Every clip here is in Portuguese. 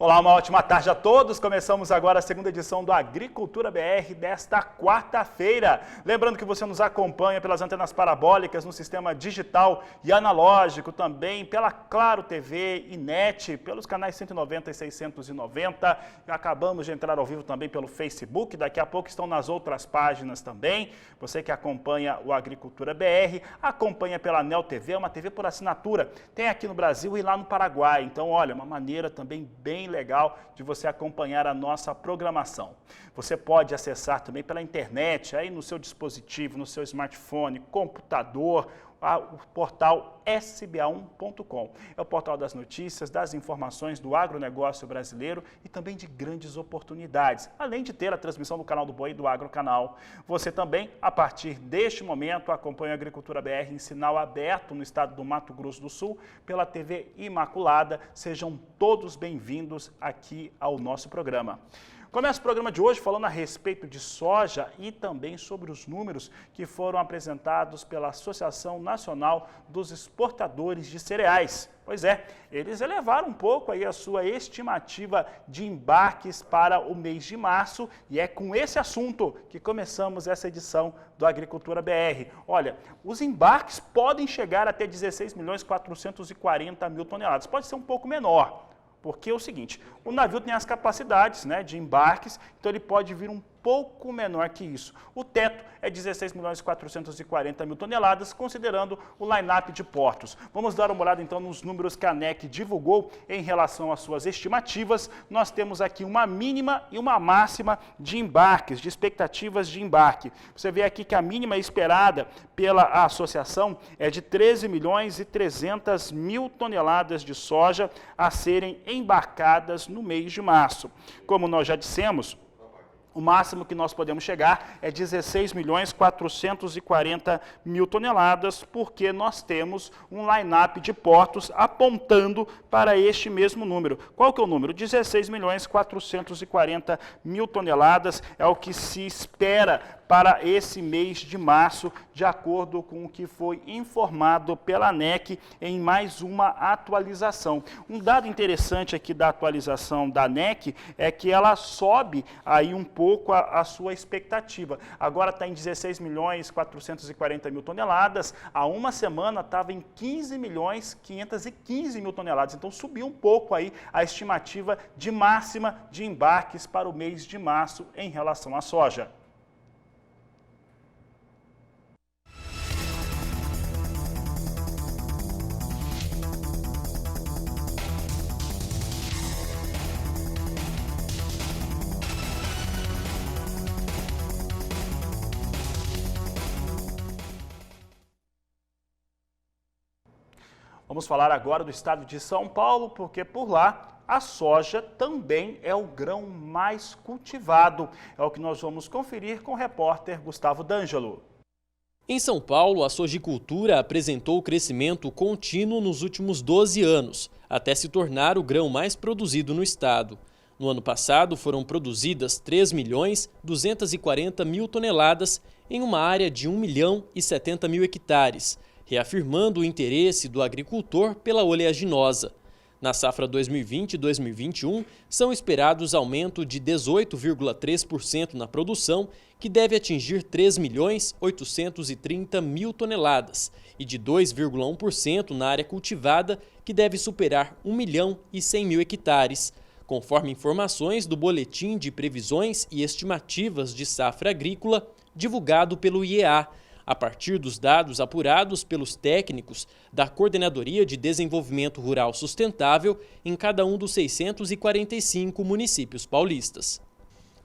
Olá, uma ótima tarde a todos. Começamos agora a segunda edição do Agricultura BR desta quarta-feira. Lembrando que você nos acompanha pelas antenas parabólicas no sistema digital e analógico, também pela Claro TV e NET, pelos canais 190 e 690. Acabamos de entrar ao vivo também pelo Facebook, daqui a pouco estão nas outras páginas também. Você que acompanha o Agricultura BR, acompanha pela Neo TV, é uma TV por assinatura. Tem aqui no Brasil e lá no Paraguai. Então, olha, uma maneira também bem legal de você acompanhar a nossa programação. Você pode acessar também pela internet, aí no seu dispositivo, no seu smartphone, computador, o portal sba1.com. É o portal das notícias, das informações do agronegócio brasileiro e também de grandes oportunidades, além de ter a transmissão do canal do Boi e do Agrocanal. Você também, a partir deste momento, acompanha a Agricultura BR em sinal aberto no estado do Mato Grosso do Sul, pela TV Imaculada. Sejam todos bem-vindos aqui ao nosso programa. Começa o programa de hoje falando a respeito de soja e também sobre os números que foram apresentados pela Associação Nacional dos Exportadores de Cereais. Pois é, eles elevaram um pouco aí a sua estimativa de embarques para o mês de março e é com esse assunto que começamos essa edição do Agricultura BR. Olha, os embarques podem chegar até 16.440.000 toneladas, pode ser um pouco menor. Porque é o seguinte, o navio tem as capacidades, né, de embarques, então ele pode vir um pouco menor que isso. O teto é 16.440.000 toneladas, considerando o line-up de portos. Vamos dar uma olhada então nos números que a ANEC divulgou em relação às suas estimativas. Nós temos aqui uma mínima e uma máxima de embarques, de expectativas de embarque. Você vê aqui que a mínima esperada pela associação é de 13.300.000 toneladas de soja a serem embarcadas no mês de março. Como nós já dissemos, o máximo que nós podemos chegar é 16.440.000 toneladas, porque nós temos um line-up de portos apontando para este mesmo número. Qual que é o número? 16.440.000 toneladas é o que se espera para esse mês de março, de acordo com o que foi informado pela ANEC em mais uma atualização. Um dado interessante aqui da atualização da ANEC é que ela sobe aí um pouco a sua expectativa. Agora está em 16.440.000 toneladas, há uma semana estava em 15.515.000 toneladas, então subiu um pouco aí a estimativa de máxima de embarques para o mês de março em relação à soja. Vamos falar agora do estado de São Paulo, porque por lá a soja também é o grão mais cultivado. É o que nós vamos conferir com o repórter Gustavo D'Angelo. Em São Paulo, a sojicultura apresentou crescimento contínuo nos últimos 12 anos, até se tornar o grão mais produzido no estado. No ano passado, foram produzidas 3.240.000 toneladas em uma área de 1.070.000 hectares, reafirmando o interesse do agricultor pela oleaginosa. Na safra 2020 e 2021, são esperados aumento de 18,3% na produção, que deve atingir 3.830.000 toneladas, e de 2,1% na área cultivada, que deve superar 1.100.000 hectares, conforme informações do Boletim de Previsões e Estimativas de Safra Agrícola, divulgado pelo IEA, a partir dos dados apurados pelos técnicos da Coordenadoria de Desenvolvimento Rural Sustentável em cada um dos 645 municípios paulistas.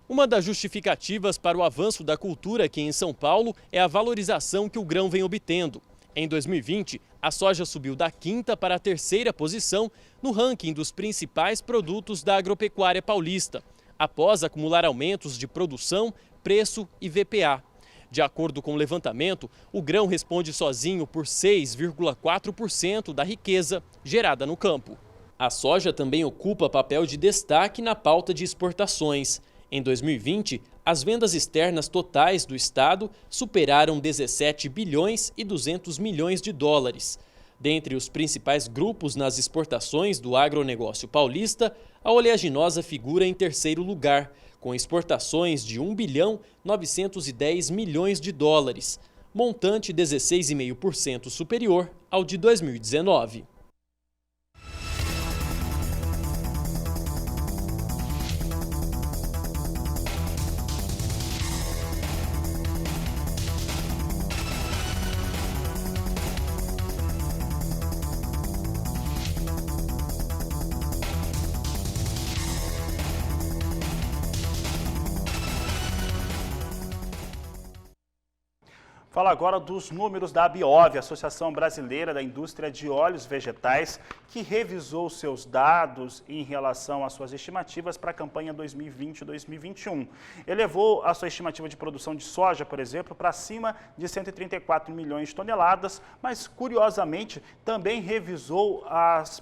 Uma das justificativas para o avanço da cultura aqui em São Paulo é a valorização que o grão vem obtendo. Em 2020, a soja subiu da 5ª para a 3ª posição no ranking dos principais produtos da agropecuária paulista, após acumular aumentos de produção, preço e VPA. De acordo com o levantamento, o grão responde sozinho por 6,4% da riqueza gerada no campo. A soja também ocupa papel de destaque na pauta de exportações. Em 2020, as vendas externas totais do estado superaram 17 bilhões e 200 milhões de dólares. Dentre os principais grupos nas exportações do agronegócio paulista, a oleaginosa figura em terceiro lugar, com exportações de 1 bilhão 910 milhões de dólares, montante 16,5% superior ao de 2019. Fala agora dos números da ABIOV, Associação Brasileira da Indústria de Óleos Vegetais, que revisou seus dados em relação às suas estimativas para a campanha 2020-2021. Elevou a sua estimativa de produção de soja, por exemplo, para acima de 134 milhões de toneladas, mas, curiosamente, também revisou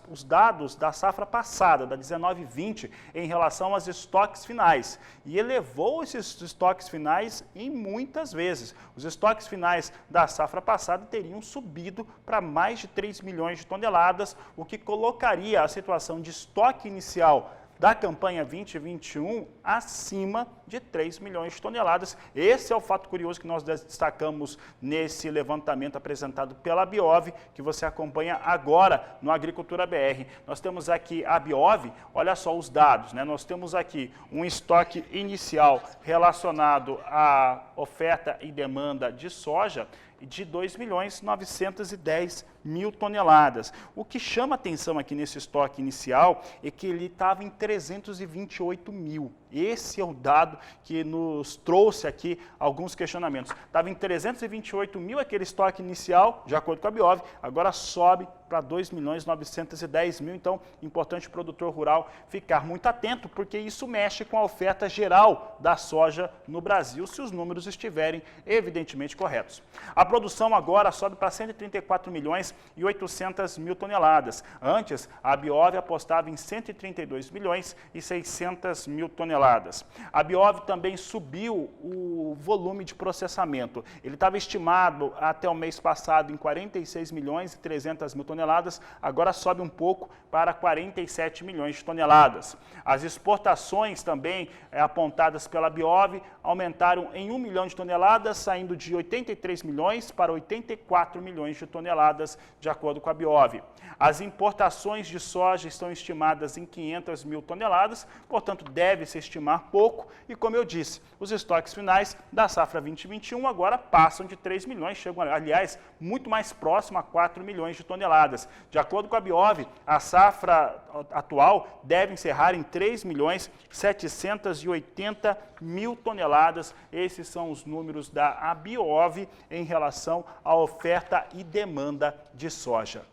os dados da safra passada, da 19-20, em relação aos estoques finais. E elevou esses estoques finais em muitas vezes. Os estoques finais da safra passada teriam subido para mais de 3 milhões de toneladas, o que colocaria a situação de estoque inicial da campanha 2021 acima de 3 milhões de toneladas. Esse é o fato curioso que nós destacamos nesse levantamento apresentado pela ABIOV, que você acompanha agora no Agricultura BR. Nós temos aqui a ABIOV, olha só os dados, né? Nós temos aqui um estoque inicial relacionado à oferta e demanda de soja de 2 milhões 910 mil toneladas. O que chama atenção aqui nesse estoque inicial é que ele estava em 328 mil. Esse é o dado que nos trouxe aqui alguns questionamentos. Estava em 328 mil aquele estoque inicial, de acordo com a ABIOV, agora sobe para 2 milhões 910 mil. Então, importante o produtor rural ficar muito atento, porque isso mexe com a oferta geral da soja no Brasil, se os números estiverem evidentemente corretos. A produção agora sobe para 134 milhões e 800 mil toneladas. Antes, a ABIOV apostava em 132 milhões e 600 mil toneladas. A ABIOV também subiu o volume de processamento. Ele estava estimado até o mês passado em 46 milhões e 300 mil toneladas, agora sobe um pouco para 47 milhões de toneladas. As exportações também apontadas pela ABIOV aumentaram em 1 milhão de toneladas, saindo de 83 milhões para 84 milhões de toneladas, de acordo com a ABIOV. As importações de soja estão estimadas em 500 mil toneladas, portanto, deve-se estimar pouco. E, como eu disse, os estoques finais da safra 2021 agora passam de 3 milhões, chegam, aliás, muito mais próximo a 4 milhões de toneladas. De acordo com a ABIOV, a safra atual deve encerrar em 3 milhões 780 mil toneladas. Esses são os números da ABIOV em relação à oferta e demanda de soja.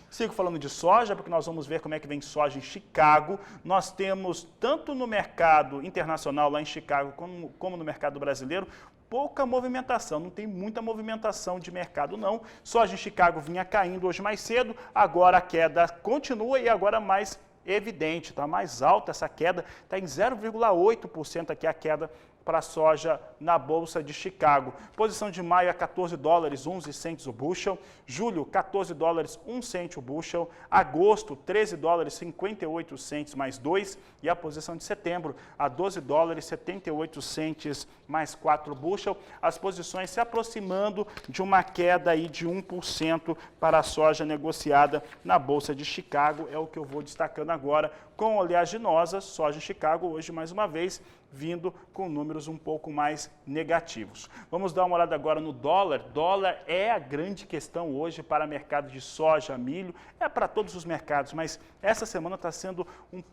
Sigo falando de soja, porque nós vamos ver como é que vem soja em Chicago. Nós temos, tanto no mercado internacional lá em Chicago, como no mercado brasileiro, pouca movimentação, não tem muita movimentação de mercado não. Soja em Chicago vinha caindo hoje mais cedo, agora a queda continua e agora mais evidente, está mais alta essa queda, está em 0,8% aqui a queda para a soja na Bolsa de Chicago. Posição de maio a 14 dólares 11 centes o bushel, julho 14 dólares 1 cento o bushel, agosto 13 dólares 58 centes mais 2 e a posição de setembro a 12 dólares 78 centes mais 4 bushel. As posições se aproximando de uma queda aí de 1% para a soja negociada na Bolsa de Chicago, é o que eu vou destacando agora com oleaginosa, soja em Chicago hoje mais uma vez vindo com números um pouco mais negativos. Vamos dar uma olhada agora no dólar. Dólar é a grande questão hoje para o mercado de soja, milho, é para todos os mercados, mas essa semana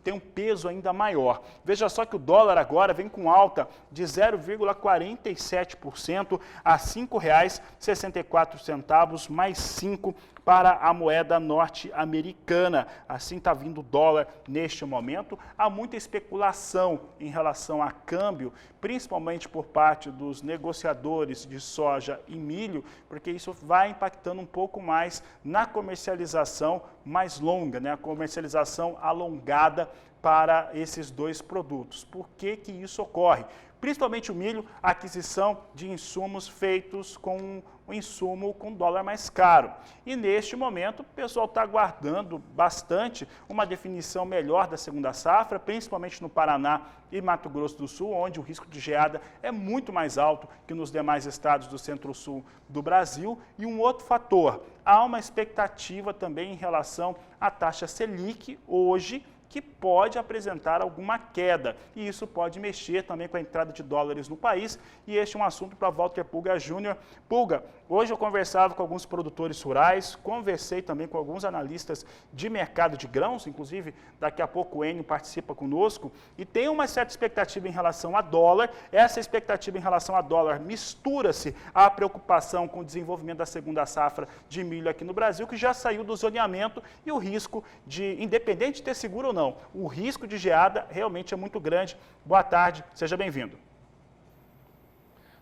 tem um peso ainda maior. Veja só que o dólar agora vem com alta de 0,47% a R$ 5,64 mais 5 para a moeda norte-americana. Assim está vindo o dólar neste momento. Há muita especulação em relação a câmbio, principalmente por parte dos negociadores de soja e milho, porque isso vai impactando um pouco mais na comercialização mais longa, né? A comercialização alongada para esses dois produtos. Por que que isso ocorre? Principalmente o milho, a aquisição de insumos feitos com o insumo com dólar mais caro. E neste momento o pessoal está aguardando bastante uma definição melhor da segunda safra, principalmente no Paraná e Mato Grosso do Sul, onde o risco de geada é muito mais alto que nos demais estados do centro-sul do Brasil. E um outro fator, há uma expectativa também em relação à taxa Selic hoje, que pode apresentar alguma queda, e isso pode mexer também com a entrada de dólares no país, e este é um assunto para Walter Pulga Júnior. Pulga, hoje eu conversava com alguns produtores rurais, conversei também com alguns analistas de mercado de grãos, inclusive daqui a pouco o Enio participa conosco, e tem uma certa expectativa em relação a dólar. Essa expectativa em relação a dólar mistura-se à preocupação com o desenvolvimento da segunda safra de milho aqui no Brasil, que já saiu do zoneamento, e o risco de, independente de ter seguro ou não, o risco de geada realmente é muito grande. Boa tarde, seja bem-vindo.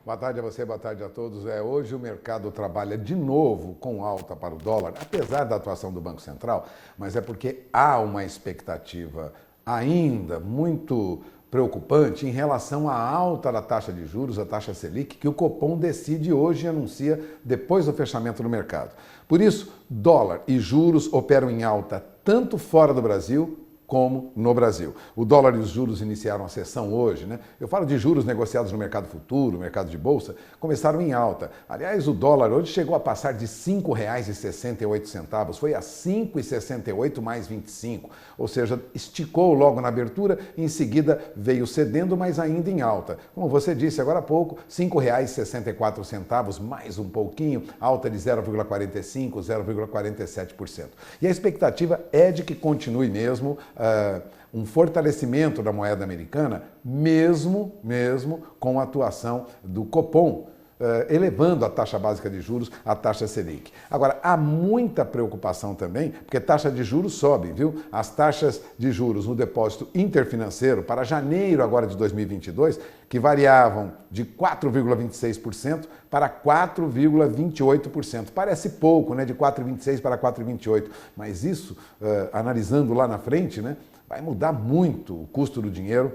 Boa tarde a você, boa tarde a todos. Hoje o mercado trabalha de novo com alta para o dólar, apesar da atuação do Banco Central, mas é porque há uma expectativa ainda muito preocupante em relação à alta da taxa de juros, a taxa Selic, que o Copom decide hoje e anuncia depois do fechamento do mercado. Por isso, dólar e juros operam em alta tanto fora do Brasil como no Brasil. O dólar e os juros iniciaram a sessão hoje, né? Eu falo de juros negociados no mercado futuro, mercado de bolsa, começaram em alta. Aliás, o dólar hoje chegou a passar de R$ 5,68, foi a R$ 5,68 mais 25, ou seja, esticou logo na abertura e em seguida veio cedendo, mas ainda em alta. Como você disse agora há pouco, R$ 5,64 mais um pouquinho, alta de 0,45%, 0,47%. E a expectativa é de que continue mesmo um fortalecimento da moeda americana, mesmo com a atuação do Copom, elevando a taxa básica de juros, a taxa Selic. Agora, há muita preocupação também, porque a taxa de juros sobe, viu? As taxas de juros no depósito interfinanceiro para janeiro agora de 2022, que variavam de 4,26% para 4,28%. Parece pouco, né? De 4,26% para 4,28%, mas isso, analisando lá na frente, né? Vai mudar muito o custo do dinheiro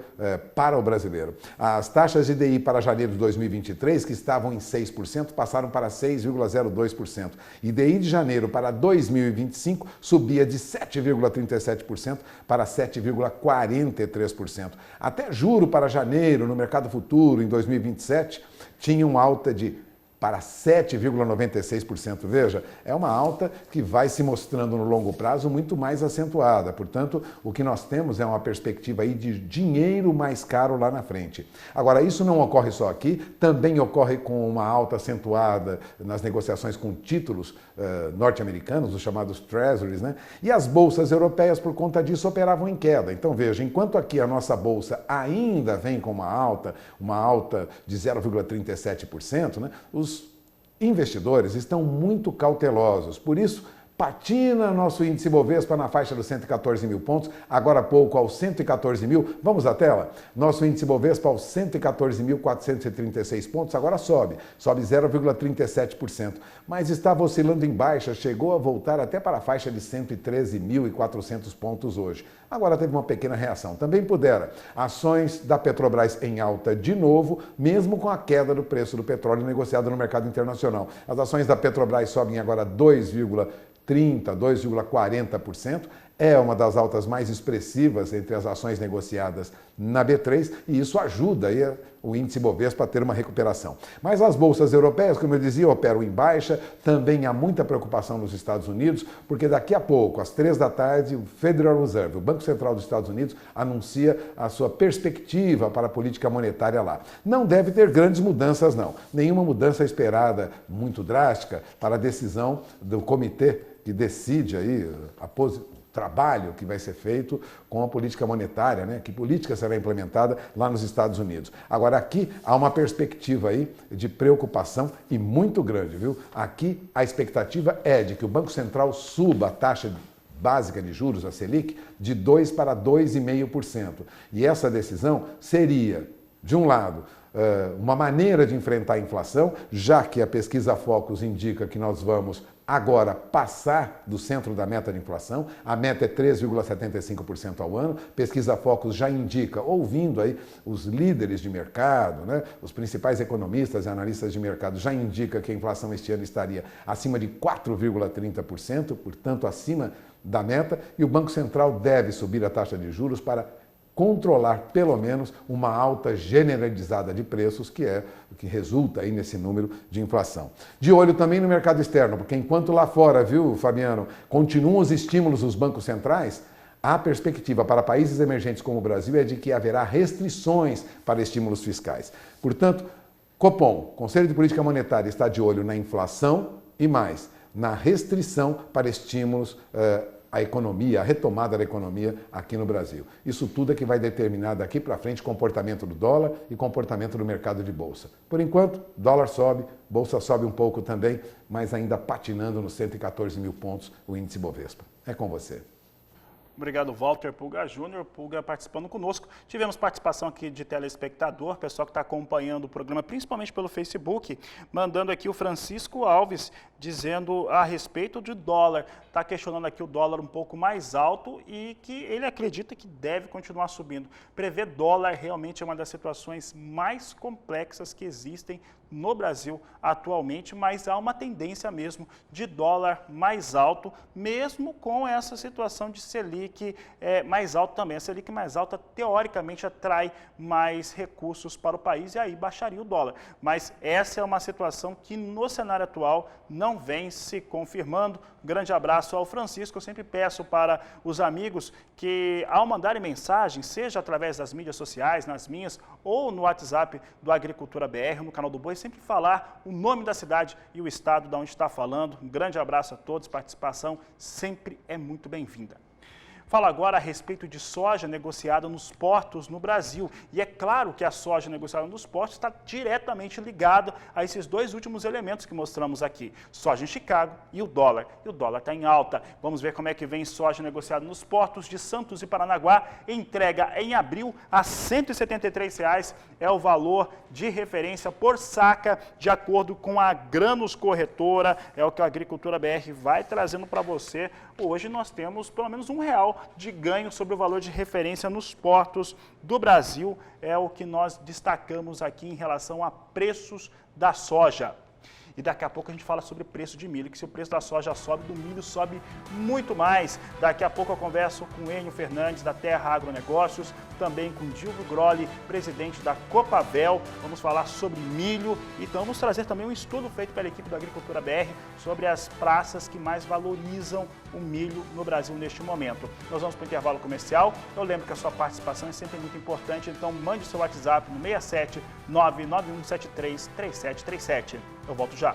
para o brasileiro. As taxas de DI para janeiro de 2023, que estavam em 6%, passaram para 6,02%. E DI de janeiro para 2025 subia de 7,37% para 7,43%. Até juro para janeiro no mercado futuro em 2027 tinham alta para 7,96%. Veja, é uma alta que vai se mostrando no longo prazo muito mais acentuada. Portanto, o que nós temos é uma perspectiva aí de dinheiro mais caro lá na frente. Agora, isso não ocorre só aqui, também ocorre com uma alta acentuada nas negociações com títulos norte-americanos, os chamados treasuries, né? E as bolsas europeias, por conta disso, operavam em queda. Então, veja, enquanto aqui a nossa bolsa ainda vem com uma alta de 0,37%, né? Os investidores estão muito cautelosos, por isso patina nosso índice Bovespa na faixa dos 114 mil pontos, agora há pouco aos 114 mil. Vamos à tela? Nosso índice Bovespa aos 114.436 pontos, agora sobe 0,37%, mas estava oscilando em baixa, chegou a voltar até para a faixa de 113.400 pontos hoje. Agora teve uma pequena reação. Também pudera ações da Petrobras em alta de novo, mesmo com a queda do preço do petróleo negociado no mercado internacional. As ações da Petrobras sobem agora 2,40%. É uma das altas mais expressivas entre as ações negociadas na B3 e isso ajuda aí o índice Bovespa a ter uma recuperação. Mas as bolsas europeias, como eu dizia, operam em baixa. Também há muita preocupação nos Estados Unidos, porque daqui a pouco, às 3 da tarde, o Federal Reserve, o Banco Central dos Estados Unidos, anuncia a sua perspectiva para a política monetária lá. Não deve ter grandes mudanças, não. Nenhuma mudança esperada muito drástica para a decisão do comitê que decide aí o trabalho que vai ser feito com a política monetária, né? Que política será implementada lá nos Estados Unidos. Agora, aqui há uma perspectiva aí de preocupação e muito grande, viu? Aqui a expectativa é de que o Banco Central suba a taxa básica de juros, a Selic, de 2% para 2,5%. E essa decisão seria, de um lado, uma maneira de enfrentar a inflação, já que a pesquisa Focus indica que nós vamos agora passar do centro da meta de inflação. A meta é 3,75% ao ano. Pesquisa Focus já indica, ouvindo aí os líderes de mercado, né, os principais economistas e analistas de mercado, já indica que a inflação este ano estaria acima de 4,30%, portanto acima da meta, e o Banco Central deve subir a taxa de juros para controlar, pelo menos, uma alta generalizada de preços, que é o que resulta aí nesse número de inflação. De olho também no mercado externo, porque enquanto lá fora, viu, Fabiano, continuam os estímulos dos bancos centrais, a perspectiva para países emergentes como o Brasil é de que haverá restrições para estímulos fiscais. Portanto, Copom, Conselho de Política Monetária, está de olho na inflação e mais, na restrição para estímulos a economia, a retomada da economia aqui no Brasil. Isso tudo é que vai determinar daqui para frente o comportamento do dólar e comportamento do mercado de bolsa. Por enquanto, dólar sobe, bolsa sobe um pouco também, mas ainda patinando nos 114 mil pontos o índice Bovespa. É com você. Obrigado, Walter Pulga Júnior. Pulga participando conosco. Tivemos participação aqui de telespectador, pessoal que está acompanhando o programa, principalmente pelo Facebook, mandando aqui o Francisco Alves, dizendo a respeito de dólar. Está questionando aqui o dólar um pouco mais alto e que ele acredita que deve continuar subindo. Prever dólar realmente é uma das situações mais complexas que existem no Brasil atualmente, mas há uma tendência mesmo de dólar mais alto, mesmo com essa situação de Selic mais alto também. A Selic mais alta, teoricamente, atrai mais recursos para o país e aí baixaria o dólar. Mas essa é uma situação que no cenário atual não vem se confirmando. Grande abraço ao Francisco. Eu sempre peço para os amigos que, ao mandarem mensagem, seja através das mídias sociais, nas minhas, ou no WhatsApp do Agricultura BR, no canal do Boi, sempre falar o nome da cidade e o estado de onde está falando. Um grande abraço a todos, participação sempre é muito bem-vinda. Fala agora a respeito de soja negociada nos portos no Brasil. E é claro que a soja negociada nos portos está diretamente ligada a esses dois últimos elementos que mostramos aqui. Soja em Chicago e o dólar. E o dólar está em alta. Vamos ver como é que vem soja negociada nos portos de Santos e Paranaguá. Entrega em abril a R$ 173,00 é o valor de referência por saca, de acordo com a Grãos Corretora. É o que a Agricultura BR vai trazendo para você. Hoje nós temos pelo menos R$ 1 de ganho sobre o valor de referência nos portos do Brasil. É o que nós destacamos aqui em relação a preços da soja. E daqui a pouco a gente fala sobre preço de milho, que se o preço da soja sobe, do milho sobe muito mais. Daqui a pouco eu converso com Enio Fernandes, da Terra Agronegócios, também com Dilvio Grolli, presidente da Copavel. Vamos falar sobre milho e então vamos trazer também um estudo feito pela equipe da Agricultura BR sobre as praças que mais valorizam o milho no Brasil neste momento. Nós vamos para o intervalo comercial. Eu lembro que a sua participação é sempre muito importante, então mande o seu WhatsApp no 67 99173 3737. Eu volto já.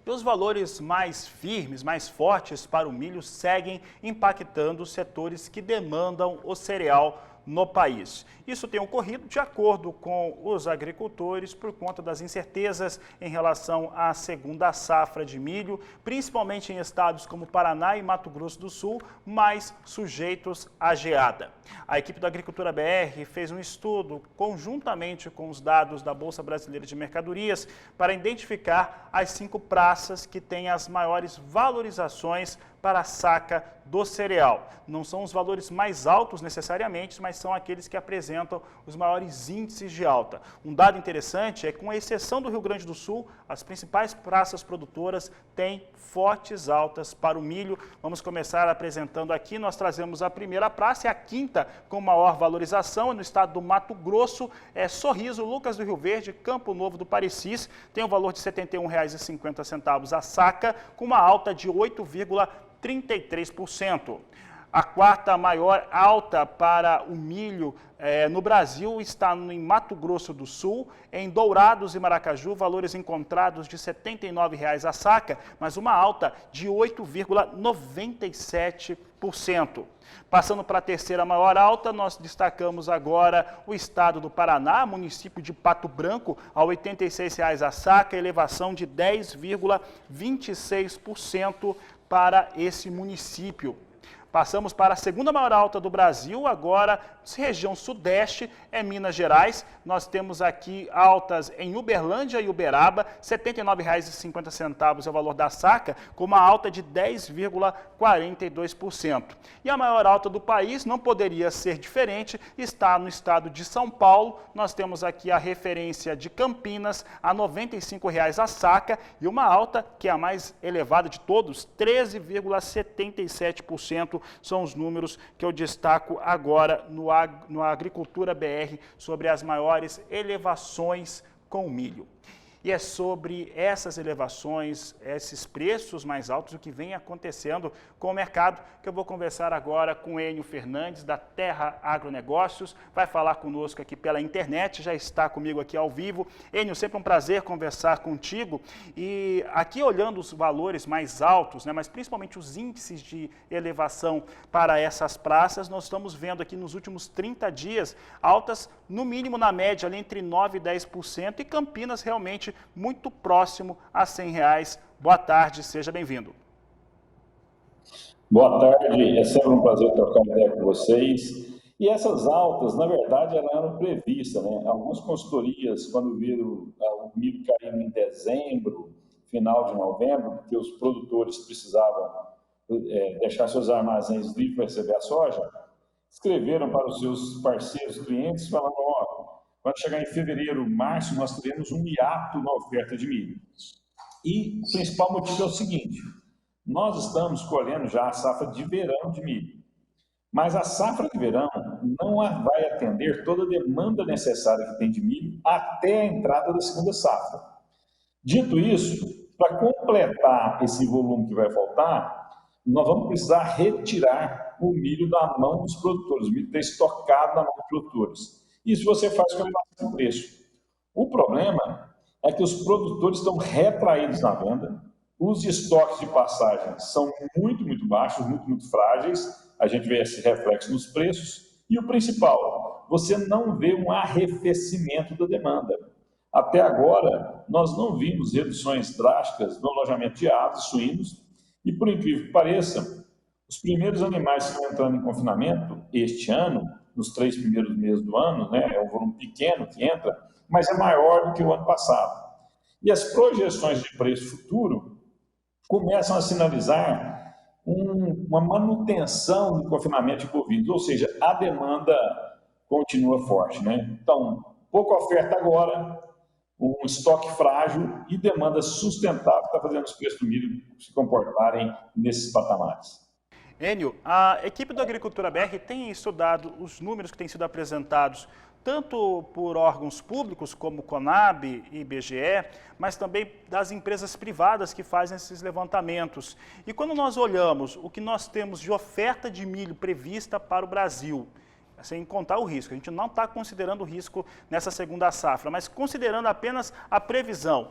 E os valores mais firmes, mais fortes para o milho seguem impactando os setores que demandam o cereal no país. Isso tem ocorrido de acordo com os agricultores por conta das incertezas em relação à segunda safra de milho, principalmente em estados como Paraná e Mato Grosso do Sul, mais sujeitos à geada. A equipe da Agricultura BR fez um estudo conjuntamente com os dados da Bolsa Brasileira de Mercadorias para identificar as 5 praças que têm as maiores valorizações para a saca do cereal. Não são os valores mais altos necessariamente, mas são aqueles que apresentam os maiores índices de alta. Um dado interessante é que, com exceção do Rio Grande do Sul, as principais praças produtoras têm fortes altas para o milho. Vamos começar apresentando aqui, nós trazemos a primeira praça, e a quinta com maior valorização, no estado do Mato Grosso, é Sorriso, Lucas do Rio Verde, Campo Novo do Parecis, tem o valor de R$ 71,50 a saca, com uma alta de 8,33%. A quarta maior alta para o milho no Brasil está em Mato Grosso do Sul, em Dourados e Maracaju, valores encontrados de R$ 79,00 a saca, mas uma alta de 8,97%. Passando para a terceira maior alta, nós destacamos agora o estado do Paraná, município de Pato Branco, a R$ 86,00 a saca, elevação de 10,26% para esse município. Passamos para a segunda maior alta do Brasil, agora região sudeste, é Minas Gerais. Nós temos aqui altas em Uberlândia e Uberaba, R$ 79,50 é o valor da saca, com uma alta de 10,42%. E a maior alta do país, não poderia ser diferente, está no estado de São Paulo. Nós temos aqui a referência de Campinas, a R$ 95,00 a saca, e uma alta que é a mais elevada de todos, 13,77%. São os números que eu destaco agora no Agricultura BR sobre as maiores elevações com o milho. E é sobre essas elevações, esses preços mais altos, o que vem acontecendo com o mercado, que eu vou conversar agora com Enio Fernandes, da Terra Agronegócios. Vai falar conosco aqui pela internet, já está comigo aqui ao vivo. Enio, sempre um prazer conversar contigo. E aqui olhando os valores mais altos, né, mas principalmente os índices de elevação para essas praças, nós estamos vendo aqui nos últimos 30 dias altas, no mínimo na média, ali entre 9% e 10%, e Campinas realmente muito próximo a R$ 100,00. Boa tarde, seja bem-vindo. Boa tarde, é sempre um prazer trocar ideia com vocês. E essas altas, na verdade, elas eram previstas, né? Algumas consultorias, quando viram o milho caindo em dezembro, final de novembro, porque os produtores precisavam deixar seus armazéns livres para receber a soja, escreveram para os seus parceiros, clientes, falando, quando chegar em fevereiro, março, nós teremos um hiato na oferta de milho. E o principal motivo é o seguinte, nós estamos colhendo já a safra de verão de milho, mas a safra de verão não vai atender toda a demanda necessária que tem de milho até a entrada da segunda safra. Dito isso, para completar esse volume que vai faltar, nós vamos precisar retirar o milho da mão dos produtores, o milho está estocado na mão dos produtores. Isso você faz com a elevação do preço. O problema é que os produtores estão retraídos na venda, os estoques de passagem são muito baixos, muito frágeis, a gente vê esse reflexo nos preços, e o principal, você não vê um arrefecimento da demanda. Até agora, nós não vimos reduções drásticas no alojamento de aves e suínos, e por incrível que pareça, os primeiros animais que estão entrando em confinamento este ano, nos 3 primeiros meses do ano, né, é um volume pequeno que entra, mas é maior do que o ano passado. E as projeções de preço futuro começam a sinalizar uma manutenção do confinamento de bovinos, ou seja, a demanda continua forte, né? Então, pouca oferta agora, um estoque frágil e demanda sustentável está fazendo os preços do milho se comportarem nesses patamares. Enio, a equipe do Agricultura BR tem estudado os números que têm sido apresentados tanto por órgãos públicos como Conab e IBGE, mas também das empresas privadas que fazem esses levantamentos. E quando nós olhamos o que nós temos de oferta de milho prevista para o Brasil, sem contar o risco, a gente não está considerando o risco nessa segunda safra, mas considerando apenas a previsão,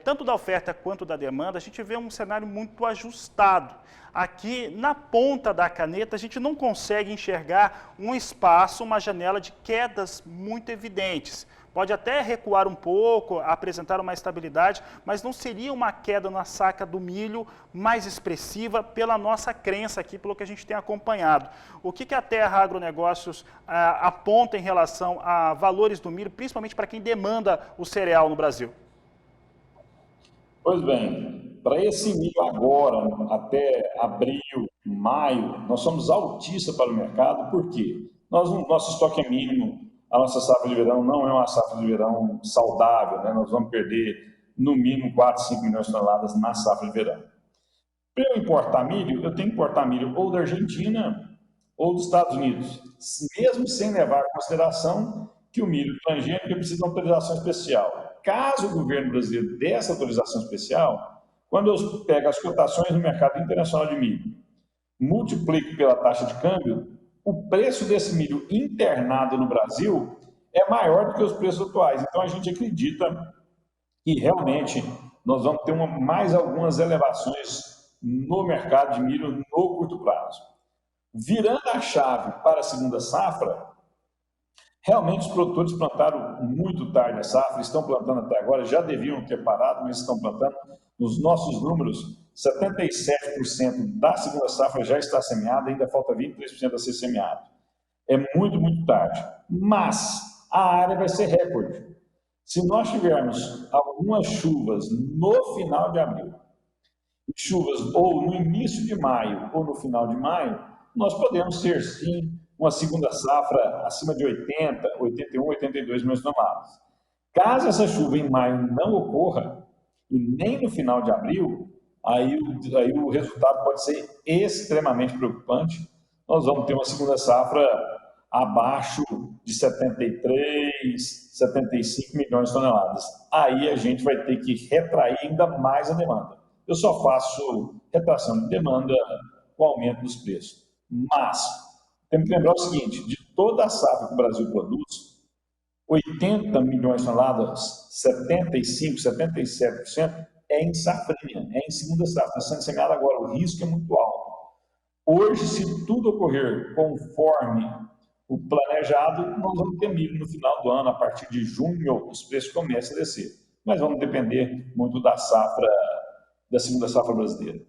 tanto da oferta quanto da demanda, a gente vê um cenário muito ajustado. Aqui, na ponta da caneta, a gente não consegue enxergar um espaço, uma janela de quedas muito evidentes. Pode até recuar um pouco, apresentar uma estabilidade, mas não seria uma queda na saca do milho mais expressiva pela nossa crença aqui, pelo que a gente tem acompanhado. O que a Terra Agronegócios aponta em relação a valores do milho, principalmente para quem demanda o cereal no Brasil? Pois bem, para esse milho agora, até abril, maio, nós somos altistas para o mercado, por quê? Nosso estoque é mínimo, a nossa safra de verão não é uma safra de verão saudável, né? Nós vamos perder no mínimo 4, 5 milhões de toneladas na safra de verão. Para eu importar milho, eu tenho que importar milho ou da Argentina ou dos Estados Unidos, mesmo sem levar em consideração que o milho transgênico precisa de uma autorização especial. Caso o governo brasileiro dê essa autorização especial, quando eu pego as cotações no mercado internacional de milho, multiplico pela taxa de câmbio, o preço desse milho internado no Brasil é maior do que os preços atuais. Então, a gente acredita que realmente nós vamos ter mais algumas elevações no mercado de milho no curto prazo. Virando a chave para a segunda safra, realmente os produtores plantaram muito tarde a safra, estão plantando até agora, já deviam ter parado, mas estão plantando. Nos nossos números, 77% da segunda safra já está semeada, ainda falta 23% a ser semeado. É muito, muito tarde. Mas a área vai ser recorde. Se nós tivermos algumas chuvas no final de abril, chuvas ou no início de maio ou no final de maio, nós podemos ter, sim, uma segunda safra acima de 80, 81, 82 milhões de toneladas. Caso essa chuva em maio não ocorra, e nem no final de abril, aí o resultado pode ser extremamente preocupante. Nós vamos ter uma segunda safra abaixo de 73, 75 milhões de toneladas. Aí a gente vai ter que retrair ainda mais a demanda. Eu só faço retração de demanda com aumento dos preços. Mas temos que lembrar o seguinte, de toda a safra que o Brasil produz, 80 milhões de toneladas, 75, 77% é em safrinha, é em segunda safra, está sendo semeada agora, o risco é muito alto. Hoje, se tudo ocorrer conforme o planejado, nós vamos ter milho no final do ano, a partir de junho, os preços começam a descer. Mas vamos depender muito da safra, da segunda safra brasileira.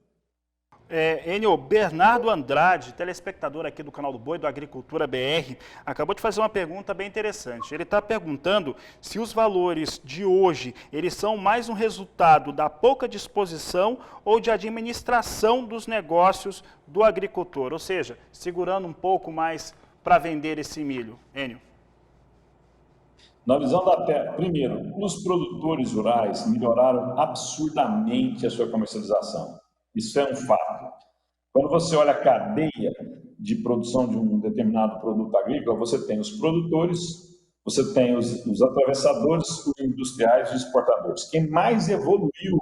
Enio, Bernardo Andrade, telespectador aqui do canal do Boi, do Agricultura BR, acabou de fazer uma pergunta bem interessante. Ele está perguntando se os valores de hoje, eles são mais um resultado da pouca disposição ou de administração dos negócios do agricultor, ou seja, segurando um pouco mais para vender esse milho. Enio. Na visão da terra, primeiro, os produtores rurais melhoraram absurdamente a sua comercialização. Isso é um fato. Quando você olha a cadeia de produção de um determinado produto agrícola, você tem os produtores, você tem os atravessadores, os industriais e os exportadores. Quem mais evoluiu,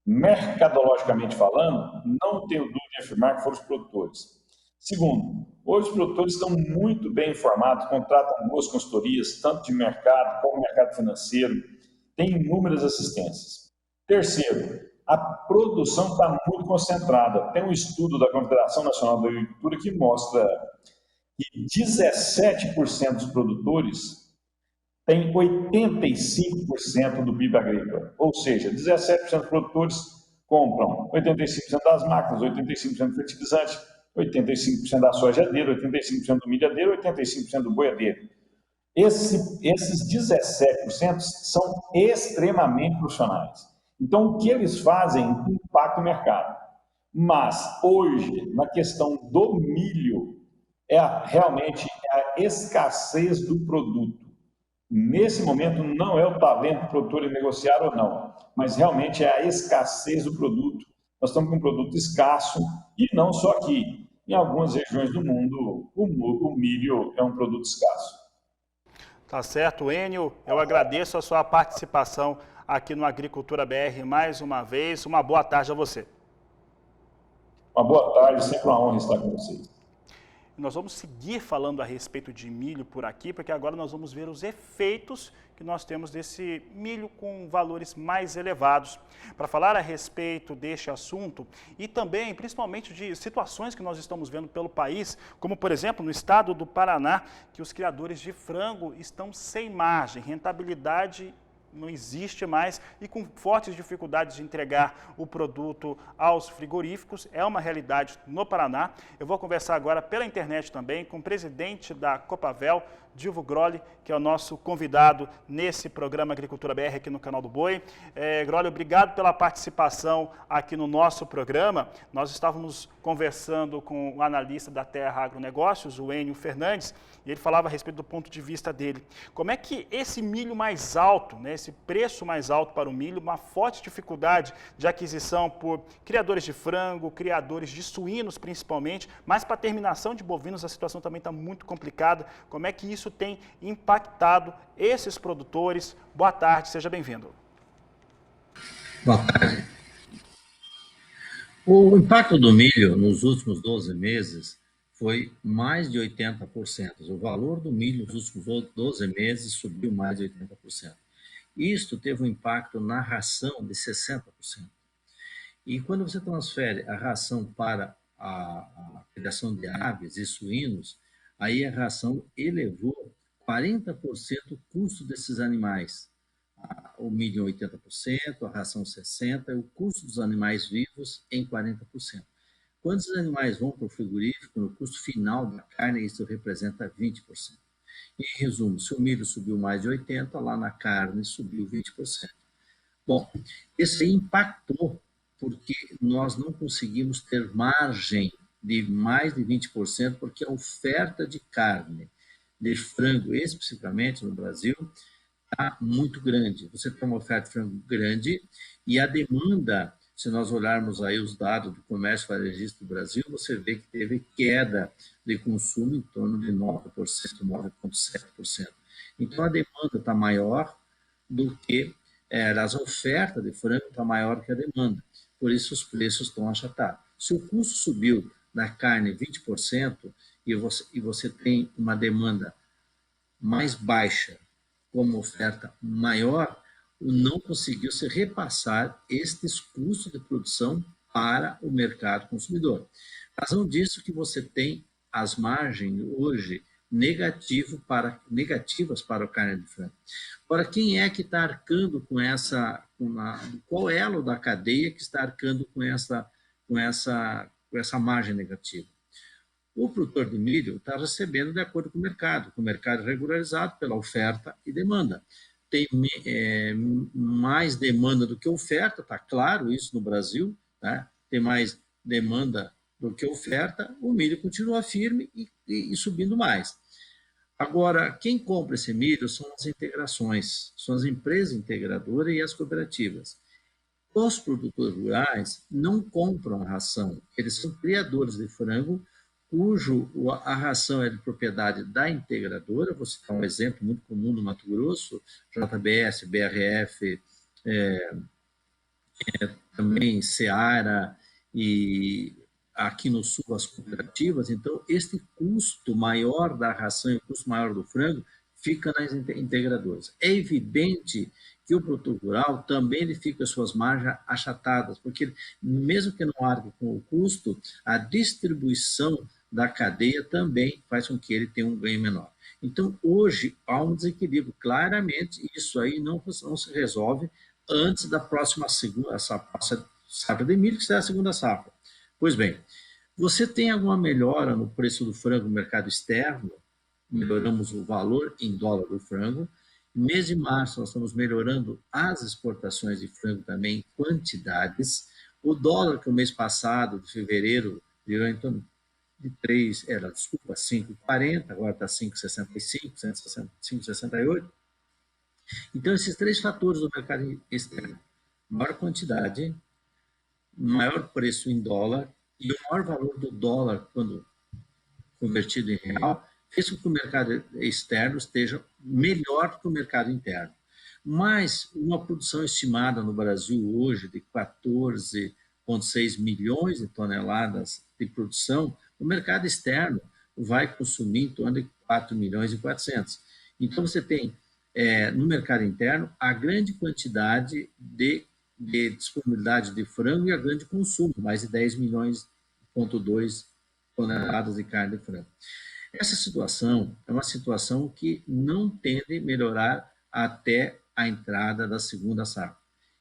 mercadologicamente falando, não tenho dúvida em afirmar que foram os produtores. Segundo, hoje os produtores estão muito bem informados, contratam boas consultorias, tanto de mercado como mercado financeiro, tem inúmeras assistências. Terceiro, a produção está muito concentrada. Tem um estudo da Confederação Nacional da Agricultura que mostra que 17% dos produtores têm 85% do PIB agrícola. Ou seja, 17% dos produtores compram 85% das máquinas, 85% do fertilizante, 85% da sojadeira, 85% do milhadeiro, 85% do boiadeiro. Esses 17% são extremamente profissionais. Então, o que eles fazem impacta o mercado. Mas, hoje, na questão do milho, realmente a escassez do produto. Nesse momento, não é o talento do produtor em negociar ou não, mas realmente é a escassez do produto. Nós estamos com um produto escasso, e não só aqui. Em algumas regiões do mundo, o milho é um produto escasso. Tá certo, Enio. Eu agradeço a sua participação aqui no Agricultura BR mais uma vez. Uma boa tarde a você. Uma boa tarde, sempre uma honra estar com vocês. Nós vamos seguir falando a respeito de milho por aqui, porque agora nós vamos ver os efeitos que nós temos desse milho com valores mais elevados. Para falar a respeito deste assunto e também, principalmente, de situações que nós estamos vendo pelo país, como, por exemplo, no estado do Paraná, que os criadores de frango estão sem margem, rentabilidade não existe mais e com fortes dificuldades de entregar o produto aos frigoríficos. É uma realidade no Paraná. Eu vou conversar agora pela internet também com o presidente da Copavel, Dilvo Grolli, que é o nosso convidado nesse programa Agricultura BR aqui no canal do Boi. Grolli, obrigado pela participação aqui no nosso programa. Nós estávamos conversando com o analista da Terra Agronegócios, o Enio Fernandes, e ele falava a respeito do ponto de vista dele. Como é que esse milho mais alto, né, esse preço mais alto para o milho, uma forte dificuldade de aquisição por criadores de frango, criadores de suínos principalmente, mas para a terminação de bovinos a situação também está muito complicada. Como é que isso tem impactado esses produtores? Boa tarde, seja bem-vindo. Boa tarde. O impacto do milho nos últimos 12 meses foi mais de 80%. O valor do milho nos últimos 12 meses subiu mais de 80%. Isto teve um impacto na ração de 60%. E quando você transfere a ração para a criação de aves e suínos, aí a ração elevou 40% o custo desses animais. o milho em 80%, a ração 60%, e o custo dos animais vivos em 40%. Quando os animais vão para o frigorífico, no custo final da carne, isso representa 20%. Em resumo, se o milho subiu mais de 80%, lá na carne subiu 20%. Bom, isso impactou porque nós não conseguimos ter margem de mais de 20%, porque a oferta de carne, de frango especificamente no Brasil, está muito grande. Você tem uma oferta de frango grande e a demanda, se nós olharmos aí os dados do comércio varejista do Brasil, você vê que teve queda de consumo em torno de 9%, 9,7%. Então, a demanda está maior do que as ofertas de frango está maior que a demanda. Por isso, os preços estão achatados. Se o custo subiu da carne 20% e você tem uma demanda mais baixa como oferta maior, não conseguiu se repassar estes custos de produção para o mercado consumidor. A razão disso que você tem as margens hoje negativas para a carne de frango. Agora, quem é que está arcando com qual elo da cadeia que está arcando com essa margem negativa? O produtor de milho está recebendo de acordo com o mercado regularizado pela oferta e demanda. Tem mais demanda do que oferta, está claro isso no Brasil, tá? Tem mais demanda do que oferta, o milho continua firme e subindo mais. Agora, quem compra esse milho são as integrações, são as empresas integradoras e as cooperativas. Os produtores rurais não compram a ração, eles são criadores de frango, a ração é de propriedade da integradora. Vou citar um exemplo muito comum no Mato Grosso, JBS, BRF, também Seara e aqui no sul as cooperativas. Então, este custo maior da ração e o custo maior do frango fica nas integradoras. É evidente que o produtor rural também ele fica suas margens achatadas, porque mesmo que não arque com o custo, a distribuição da cadeia também faz com que ele tenha um ganho menor. Então, hoje, há um desequilíbrio. Claramente, isso aí não se resolve antes da próxima safra de milho, que será a segunda safra. Pois bem, você tem alguma melhora no preço do frango no mercado externo? Melhoramos o valor em dólar do frango. No mês de março, nós estamos melhorando as exportações de frango também em quantidades. O dólar, que o mês passado, de fevereiro, virou em torno de 5,40, agora está 5,65, 5,68. Então, esses três fatores do mercado externo, maior quantidade, maior preço em dólar e o maior valor do dólar quando convertido em real, fez com que o mercado externo esteja melhor que o mercado interno. Mas uma produção estimada no Brasil hoje de 14,6 milhões de toneladas de produção, o mercado externo vai consumir em torno de 4 milhões e 400. Então, você tem no mercado interno a grande quantidade de disponibilidade de frango e a grande consumo, mais de 10 milhões,2 toneladas de carne de frango. Essa situação é uma situação que não tende a melhorar até a entrada da segunda safra.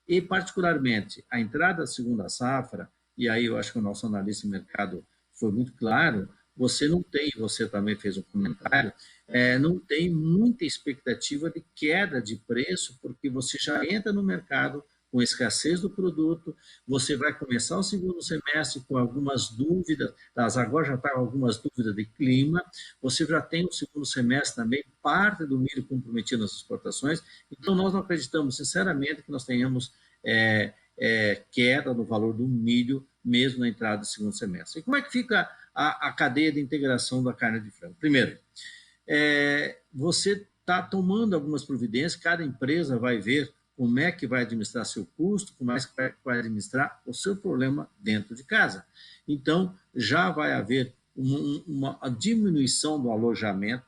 E, particularmente, a entrada da segunda safra, e aí eu acho que o nosso analista de mercado foi muito claro, você também fez um comentário, não tem muita expectativa de queda de preço, porque você já entra no mercado com escassez do produto, você vai começar o segundo semestre com algumas dúvidas, agora já está com algumas dúvidas de clima, você já tem o segundo semestre também, parte do milho comprometido nas exportações, então nós não acreditamos, sinceramente, que nós tenhamos queda no valor do milho, mesmo na entrada do segundo semestre. E como é que fica a cadeia de integração da carne de frango? Primeiro, você está tomando algumas providências, cada empresa vai ver como é que vai administrar seu custo, como é que vai administrar o seu problema dentro de casa. Então, já vai haver uma diminuição do alojamento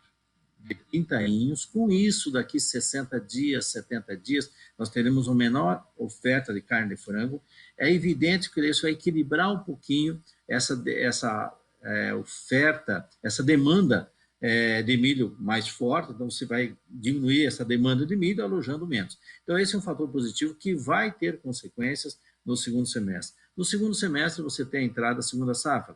de pintainhos. Com isso, daqui 60 dias, 70 dias, nós teremos uma menor oferta de carne de frango. É evidente que isso vai equilibrar um pouquinho essa oferta, essa demanda de milho mais forte, então você vai diminuir essa demanda de milho alojando menos. Então esse é um fator positivo que vai ter consequências no segundo semestre. No segundo semestre você tem a entrada da segunda safra.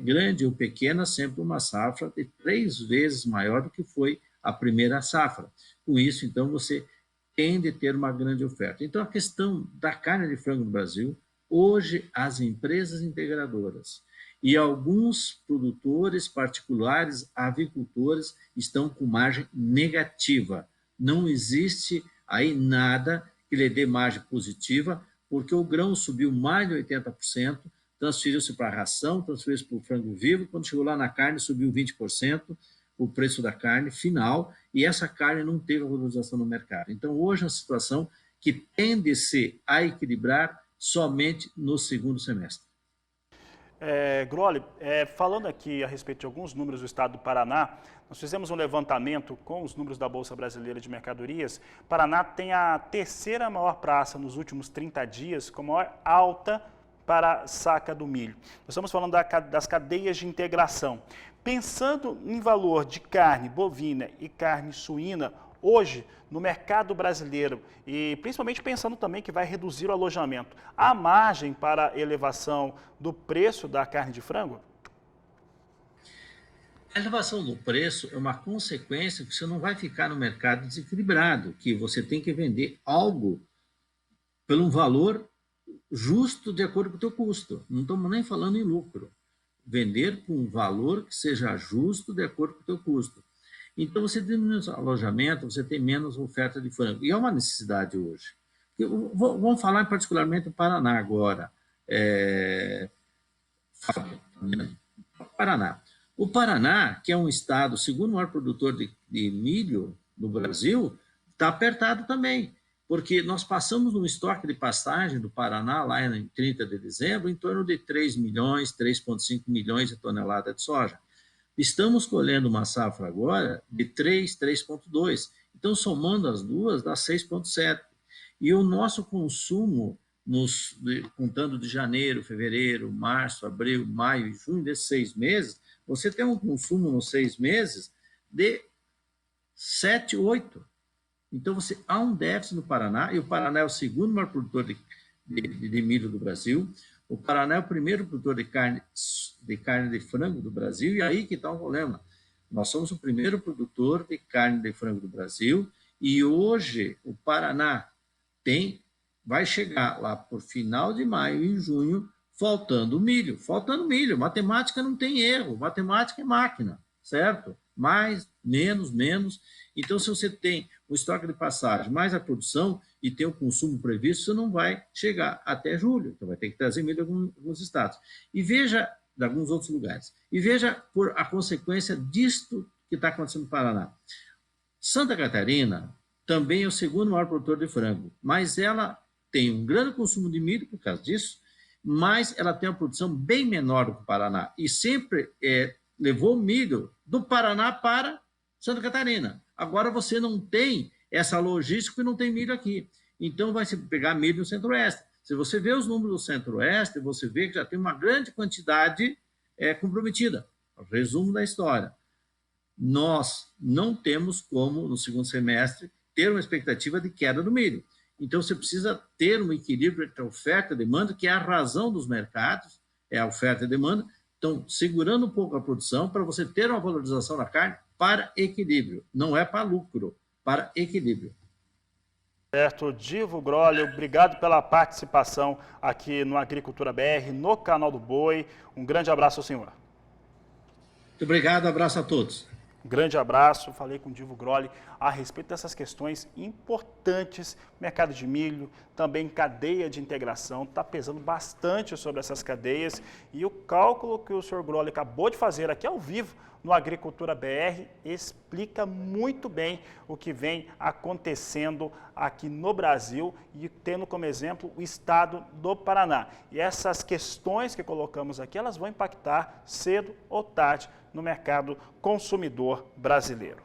Grande ou pequena, sempre uma safra de 3 vezes maior do que foi a primeira safra. Com isso, então, você tende a ter uma grande oferta. Então, a questão da carne de frango no Brasil, hoje as empresas integradoras e alguns produtores particulares, avicultores, estão com margem negativa. Não existe aí nada que lhe dê margem positiva, porque o grão subiu mais de 80%, transferiu-se para a ração, transferiu-se para o frango vivo, quando chegou lá na carne subiu 20%, o preço da carne final, e essa carne não teve valorização no mercado. Então, hoje é uma situação que tende-se a equilibrar somente no segundo semestre. Grolli, falando aqui a respeito de alguns números do estado do Paraná, nós fizemos um levantamento com os números da Bolsa Brasileira de Mercadorias. Paraná tem a terceira maior praça nos últimos 30 dias, com maior alta para a saca do milho. Nós estamos falando das cadeias de integração. Pensando em valor de carne bovina e carne suína, hoje, no mercado brasileiro, e principalmente pensando também que vai reduzir o alojamento, há margem para elevação do preço da carne de frango? A elevação do preço é uma consequência que você não vai ficar no mercado desequilibrado, que você tem que vender algo pelo um valor justo de acordo com o teu custo. Não estamos nem falando em lucro. Vender com um valor que seja justo de acordo com o teu custo. Então, você diminui o alojamento, você tem menos oferta de frango. E é uma necessidade hoje. Vamos falar particularmente do Paraná agora. Paraná. O Paraná, que é um estado, segundo o maior produtor de milho no Brasil, está apertado também. Porque nós passamos um estoque de pastagem do Paraná, lá em 30 de dezembro, em torno de 3 milhões, 3,5 milhões de toneladas de soja. Estamos colhendo uma safra agora de 3,2. Então, somando as duas, dá 6,7. E o nosso consumo, contando de janeiro, fevereiro, março, abril, maio e junho, desses 6 meses, você tem um consumo nos 6 meses de 7, 8. Então, há um déficit no Paraná, e o Paraná é o segundo maior produtor de milho do Brasil. O Paraná é o primeiro produtor de carne de frango do Brasil, e aí que está o problema. Nós somos o primeiro produtor de carne de frango do Brasil, e hoje o Paraná vai chegar lá por final de maio e junho, faltando milho. Matemática não tem erro, matemática é máquina, certo? Mais, menos. Então, se você tem o estoque de passagem mais a produção e tem o consumo previsto, você não vai chegar até julho. Então, vai ter que trazer milho de alguns estados. E veja, de alguns outros lugares. E veja por a consequência disto que está acontecendo no Paraná. Santa Catarina também é o segundo maior produtor de frango, mas ela tem um grande consumo de milho por causa disso, mas ela tem uma produção bem menor do que o Paraná. E sempre levou milho do Paraná para Santa Catarina. Agora você não tem essa logística e não tem milho aqui. Então vai se pegar milho no Centro-Oeste. Se você vê os números do Centro-Oeste, você vê que já tem uma grande quantidade comprometida. Resumo da história. Nós não temos como, no segundo semestre, ter uma expectativa de queda do milho. Então você precisa ter um equilíbrio entre a oferta e a demanda, que é a razão dos mercados, é a oferta e a demanda. Então, segurando um pouco a produção para você ter uma valorização da carne para equilíbrio. Não é para lucro, para equilíbrio. Certo, Divo Grolli, obrigado pela participação aqui no Agricultura BR, no canal do Boi. Um grande abraço ao senhor. Muito obrigado, abraço a todos. Um grande abraço, falei com o Divo Grolli a respeito dessas questões importantes, mercado de milho, também cadeia de integração, está pesando bastante sobre essas cadeias, e o cálculo que o senhor Grolli acabou de fazer aqui ao vivo no Agricultura BR explica muito bem o que vem acontecendo aqui no Brasil e tendo como exemplo o estado do Paraná. E essas questões que colocamos aqui, elas vão impactar cedo ou tarde no mercado consumidor brasileiro.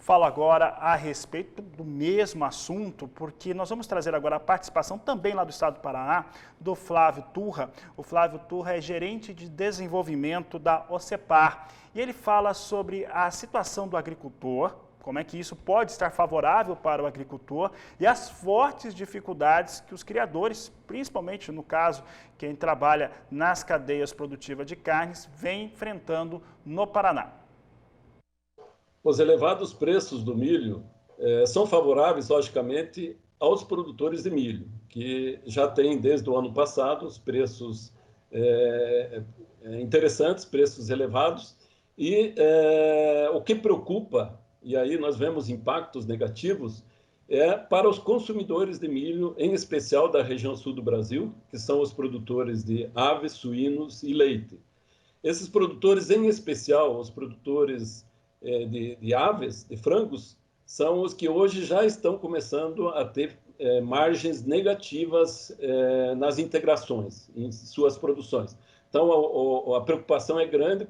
Falo agora a respeito do mesmo assunto, porque nós vamos trazer agora a participação também lá do estado do Paraná, do Flávio Turra. O Flávio Turra é gerente de desenvolvimento da OCEPAR e ele fala sobre a situação do agricultor, como é que isso pode estar favorável para o agricultor e as fortes dificuldades que os criadores, principalmente no caso quem trabalha nas cadeias produtivas de carnes, vem enfrentando no Paraná. Os elevados preços do milho são favoráveis, logicamente, aos produtores de milho, que já têm, desde o ano passado, os preços interessantes, preços elevados, e o que preocupa, e aí nós vemos impactos negativos, para os consumidores de milho, em especial da região sul do Brasil, que são os produtores de aves, suínos e leite. Esses produtores, em especial, os produtores de aves, de frangos, são os que hoje já estão começando a ter margens negativas nas integrações, em suas produções. Então, a preocupação é grande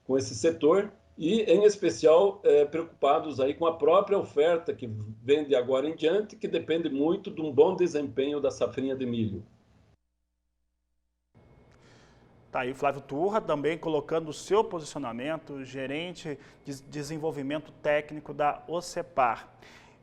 com esse setor e, em especial, preocupados aí com a própria oferta que vem de agora em diante, que depende muito de um bom desempenho da safrinha de milho. Tá aí o Flávio Turra também colocando o seu posicionamento, gerente de desenvolvimento técnico da OCEPAR.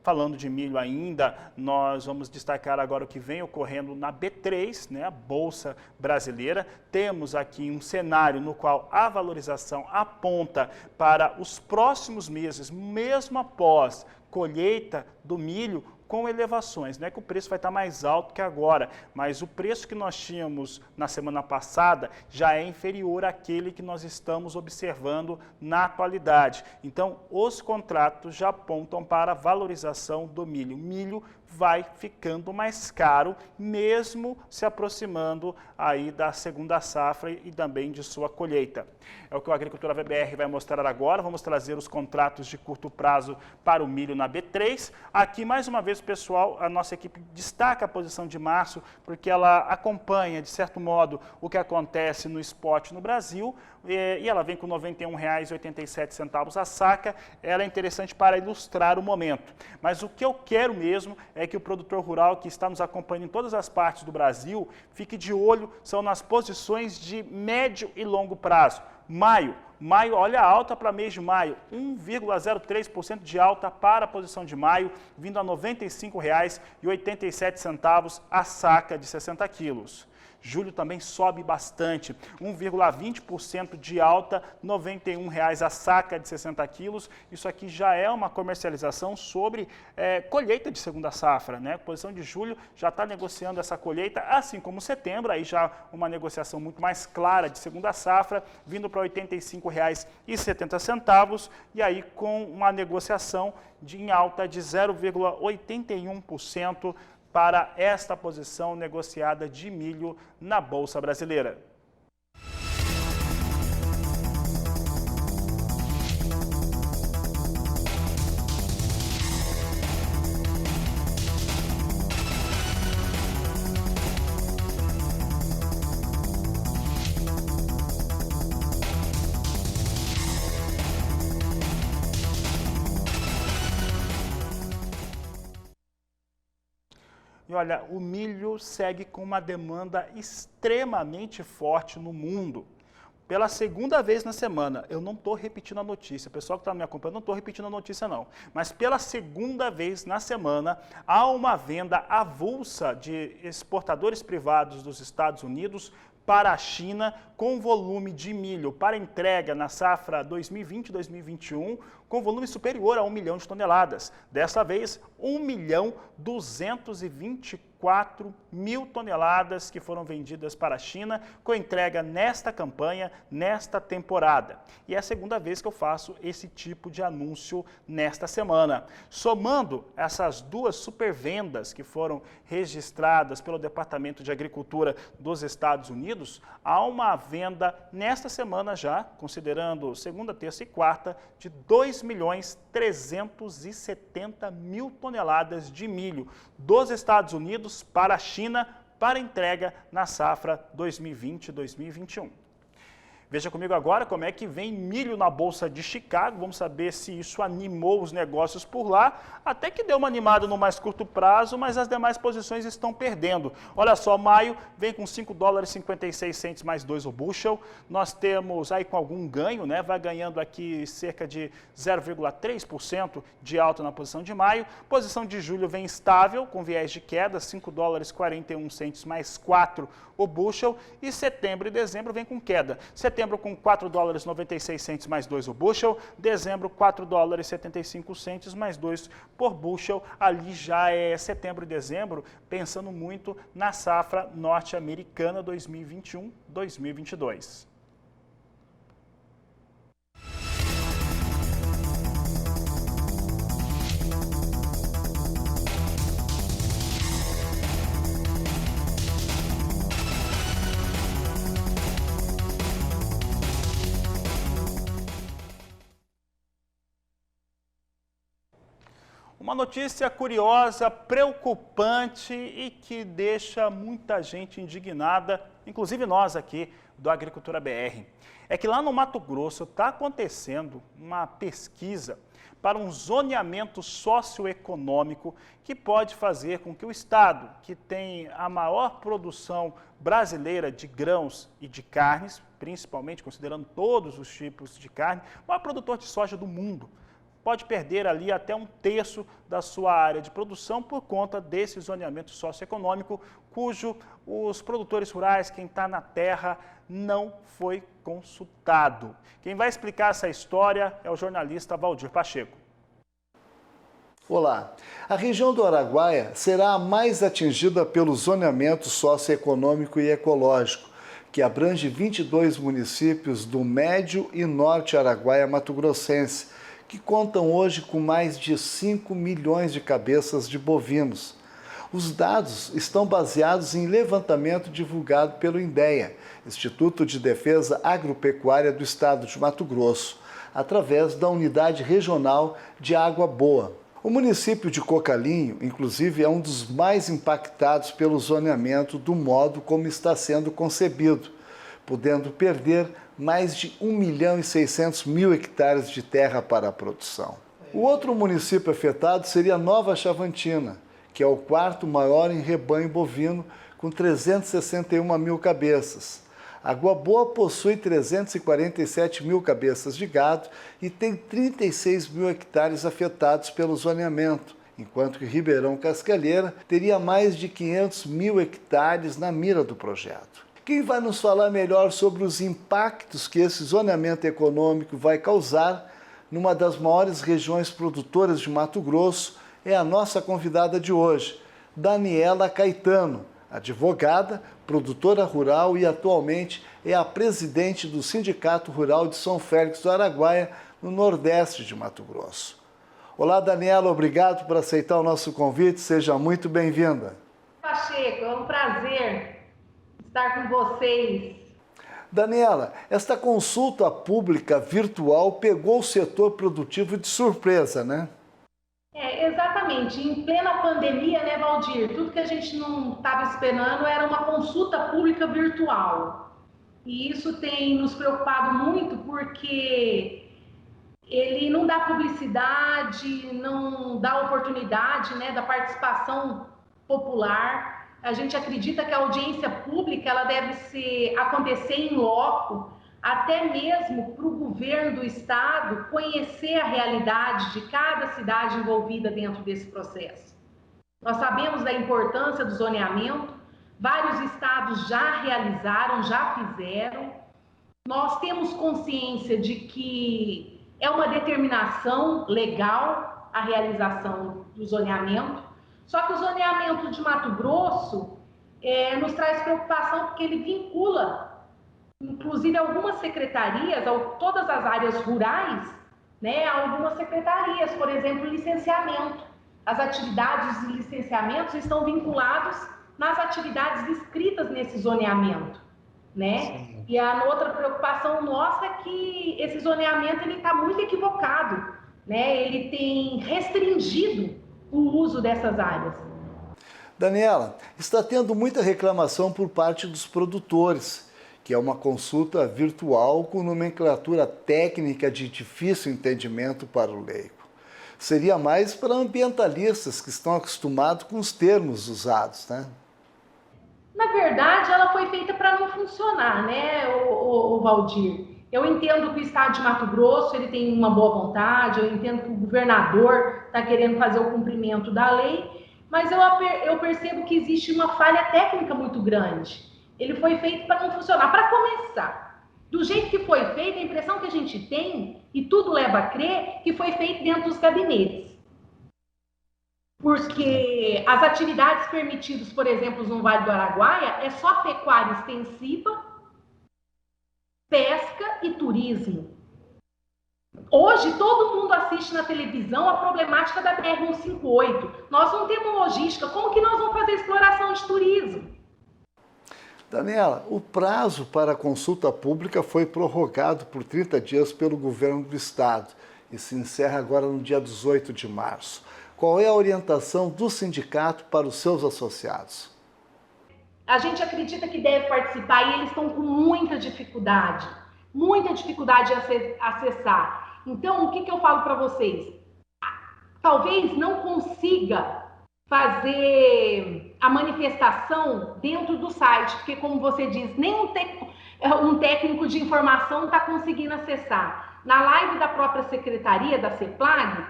Falando de milho ainda, nós vamos destacar agora o que vem ocorrendo na B3, né, a Bolsa Brasileira. Temos aqui um cenário no qual a valorização aponta para os próximos meses, mesmo após colheita do milho, com elevações. Não é que o preço vai estar mais alto que agora, mas o preço que nós tínhamos na semana passada já é inferior àquele que nós estamos observando na atualidade. Então, os contratos já apontam para a valorização do milho. Milho vai ficando mais caro, mesmo se aproximando aí da segunda safra e também de sua colheita. É o que o Agricultura VBR vai mostrar agora. Vamos trazer os contratos de curto prazo para o milho na B3. Aqui, mais uma vez, pessoal, a nossa equipe destaca a posição de março, porque ela acompanha, de certo modo, o que acontece no spot no Brasil, e ela vem com R$ 91,87 a saca. Ela é interessante para ilustrar o momento. Mas o que eu quero mesmo é que o produtor rural que está nos acompanhando em todas as partes do Brasil fique de olho, são nas posições de médio e longo prazo. Maio, olha a alta para mês de maio, 1,03% de alta para a posição de maio, vindo a R$ 95,87 a saca de 60 quilos. Julho também sobe bastante, 1,20% de alta, R$ 91,00 a saca de 60 quilos. Isso aqui já é uma comercialização sobre colheita de segunda safra, né? A posição de julho já está negociando essa colheita, assim como setembro, aí já uma negociação muito mais clara de segunda safra, vindo para R$ 85,70, e aí com uma negociação em alta de 0,81%, para esta posição negociada de milho na Bolsa Brasileira. E olha, o milho segue com uma demanda extremamente forte no mundo. Pela segunda vez na semana, eu não estou repetindo a notícia, o pessoal que está me acompanhando, não estou repetindo a notícia não, mas pela segunda vez na semana, há uma venda avulsa de exportadores privados dos Estados Unidos para a China, com volume de milho para entrega na safra 2020-2021, com volume superior a 1 milhão de toneladas. Dessa vez, 1.224.000 toneladas que foram vendidas para a China, com entrega nesta campanha, nesta temporada. E é a segunda vez que eu faço esse tipo de anúncio nesta semana. Somando essas duas supervendas que foram registradas pelo Departamento de Agricultura dos Estados Unidos, há uma venda nesta semana já, considerando segunda, terça e quarta, de 2.370.000 toneladas de milho dos Estados Unidos para a China para entrega na safra 2020-2021. Veja comigo agora como é que vem milho na Bolsa de Chicago. Vamos saber se isso animou os negócios por lá. Até que deu uma animada no mais curto prazo, mas as demais posições estão perdendo. Olha só, maio vem com $5,56 mais 2 o bushel. Nós temos aí com algum ganho, né? Vai ganhando aqui cerca de 0,3% de alta na posição de maio. Posição de julho vem estável, com viés de queda, $5,41 mais 4 o bushel. E setembro e dezembro vem com queda. Setembro com $4,96 mais 2 o bushel. Dezembro, $4,75 mais 2 por bushel. Ali já é setembro e dezembro, pensando muito na safra norte-americana 2021-2022. Uma notícia curiosa, preocupante e que deixa muita gente indignada, inclusive nós aqui do Agricultura BR. É que lá no Mato Grosso está acontecendo uma pesquisa para um zoneamento socioeconômico que pode fazer com que o estado, que tem a maior produção brasileira de grãos e de carnes, principalmente considerando todos os tipos de carne, o maior produtor de soja do mundo, pode perder ali até 1/3 da sua área de produção por conta desse zoneamento socioeconômico, cujo os produtores rurais, quem está na terra, não foi consultado. Quem vai explicar essa história é o jornalista Valdir Pacheco. Olá, a região do Araguaia será a mais atingida pelo zoneamento socioeconômico e ecológico, que abrange 22 municípios do Médio e Norte Araguaia mato-grossense, que contam hoje com mais de 5 milhões de cabeças de bovinos. Os dados estão baseados em levantamento divulgado pelo INDEA, Instituto de Defesa Agropecuária do Estado de Mato Grosso, através da Unidade Regional de Água Boa. O município de Cocalinho, inclusive, é um dos mais impactados pelo zoneamento do modo como está sendo concebido, podendo perder mais de 1.600.000 hectares de terra para a produção. O outro município afetado seria Nova Chavantina, que é o quarto maior em rebanho bovino, com 361.000 cabeças. Água Boa possui 347.000 cabeças de gado e tem 36.000 hectares afetados pelo zoneamento, enquanto que Ribeirão Cascalheira teria mais de 500.000 hectares na mira do projeto. Quem vai nos falar melhor sobre os impactos que esse zoneamento econômico vai causar numa das maiores regiões produtoras de Mato Grosso é a nossa convidada de hoje, Daniela Caetano, advogada, produtora rural e atualmente é a presidente do Sindicato Rural de São Félix do Araguaia, no Nordeste de Mato Grosso. Olá, Daniela, obrigado por aceitar o nosso convite, seja muito bem-vinda. Pacheco, é um prazer estar com vocês. Daniela, esta consulta pública virtual pegou o setor produtivo de surpresa, né? Exatamente. Em plena pandemia, né, Valdir? Tudo que a gente não estava esperando era uma consulta pública virtual. E isso tem nos preocupado muito porque ele não dá publicidade, não dá oportunidade, né, da participação popular. A gente acredita que a audiência pública ela deve acontecer em loco, até mesmo para o governo do estado conhecer a realidade de cada cidade envolvida dentro desse processo. Nós sabemos da importância do zoneamento, vários estados já realizaram, já fizeram. Nós temos consciência de que é uma determinação legal a realização do zoneamento. Só que o zoneamento de Mato Grosso nos traz preocupação porque ele vincula, inclusive, algumas secretarias, todas as áreas rurais, né, a algumas secretarias, por exemplo, licenciamento. As atividades de licenciamento estão vinculadas nas atividades inscritas nesse zoneamento, né? Sim. E a outra preocupação nossa é que esse zoneamento está muito equivocado, né? Ele tem restringido o uso dessas áreas. Daniela, está tendo muita reclamação por parte dos produtores, que que é uma consulta virtual com nomenclatura técnica de difícil entendimento para o leigo. Seria mais para ambientalistas que estão acostumados com os termos usados, né? Na verdade, ela foi feita para não funcionar, né, o Valdir? Eu entendo que o Estado de Mato Grosso ele tem uma boa vontade, eu entendo que o governador está querendo fazer o cumprimento da lei, mas eu percebo que existe uma falha técnica muito grande. Ele foi feito para não funcionar. Para começar, do jeito que foi feito, a impressão que a gente tem, e tudo leva a crer, que foi feito dentro dos gabinetes. Porque as atividades permitidas, por exemplo, no Vale do Araguaia, é só pecuária extensiva, pesca e turismo. Hoje, todo mundo assiste na televisão a problemática da BR-158. Nós não temos logística. Como que nós vamos fazer exploração de turismo? Daniela, o prazo para a consulta pública foi prorrogado por 30 dias pelo governo do estado e se encerra agora no dia 18 de março. Qual é a orientação do sindicato para os seus associados? A gente acredita que deve participar e eles estão com muita dificuldade de acessar. Então, o que eu falo para vocês? Talvez não consiga fazer a manifestação dentro do site, porque, como você diz, nem um técnico de informação está conseguindo acessar. Na live da própria secretaria, da CEPLAG,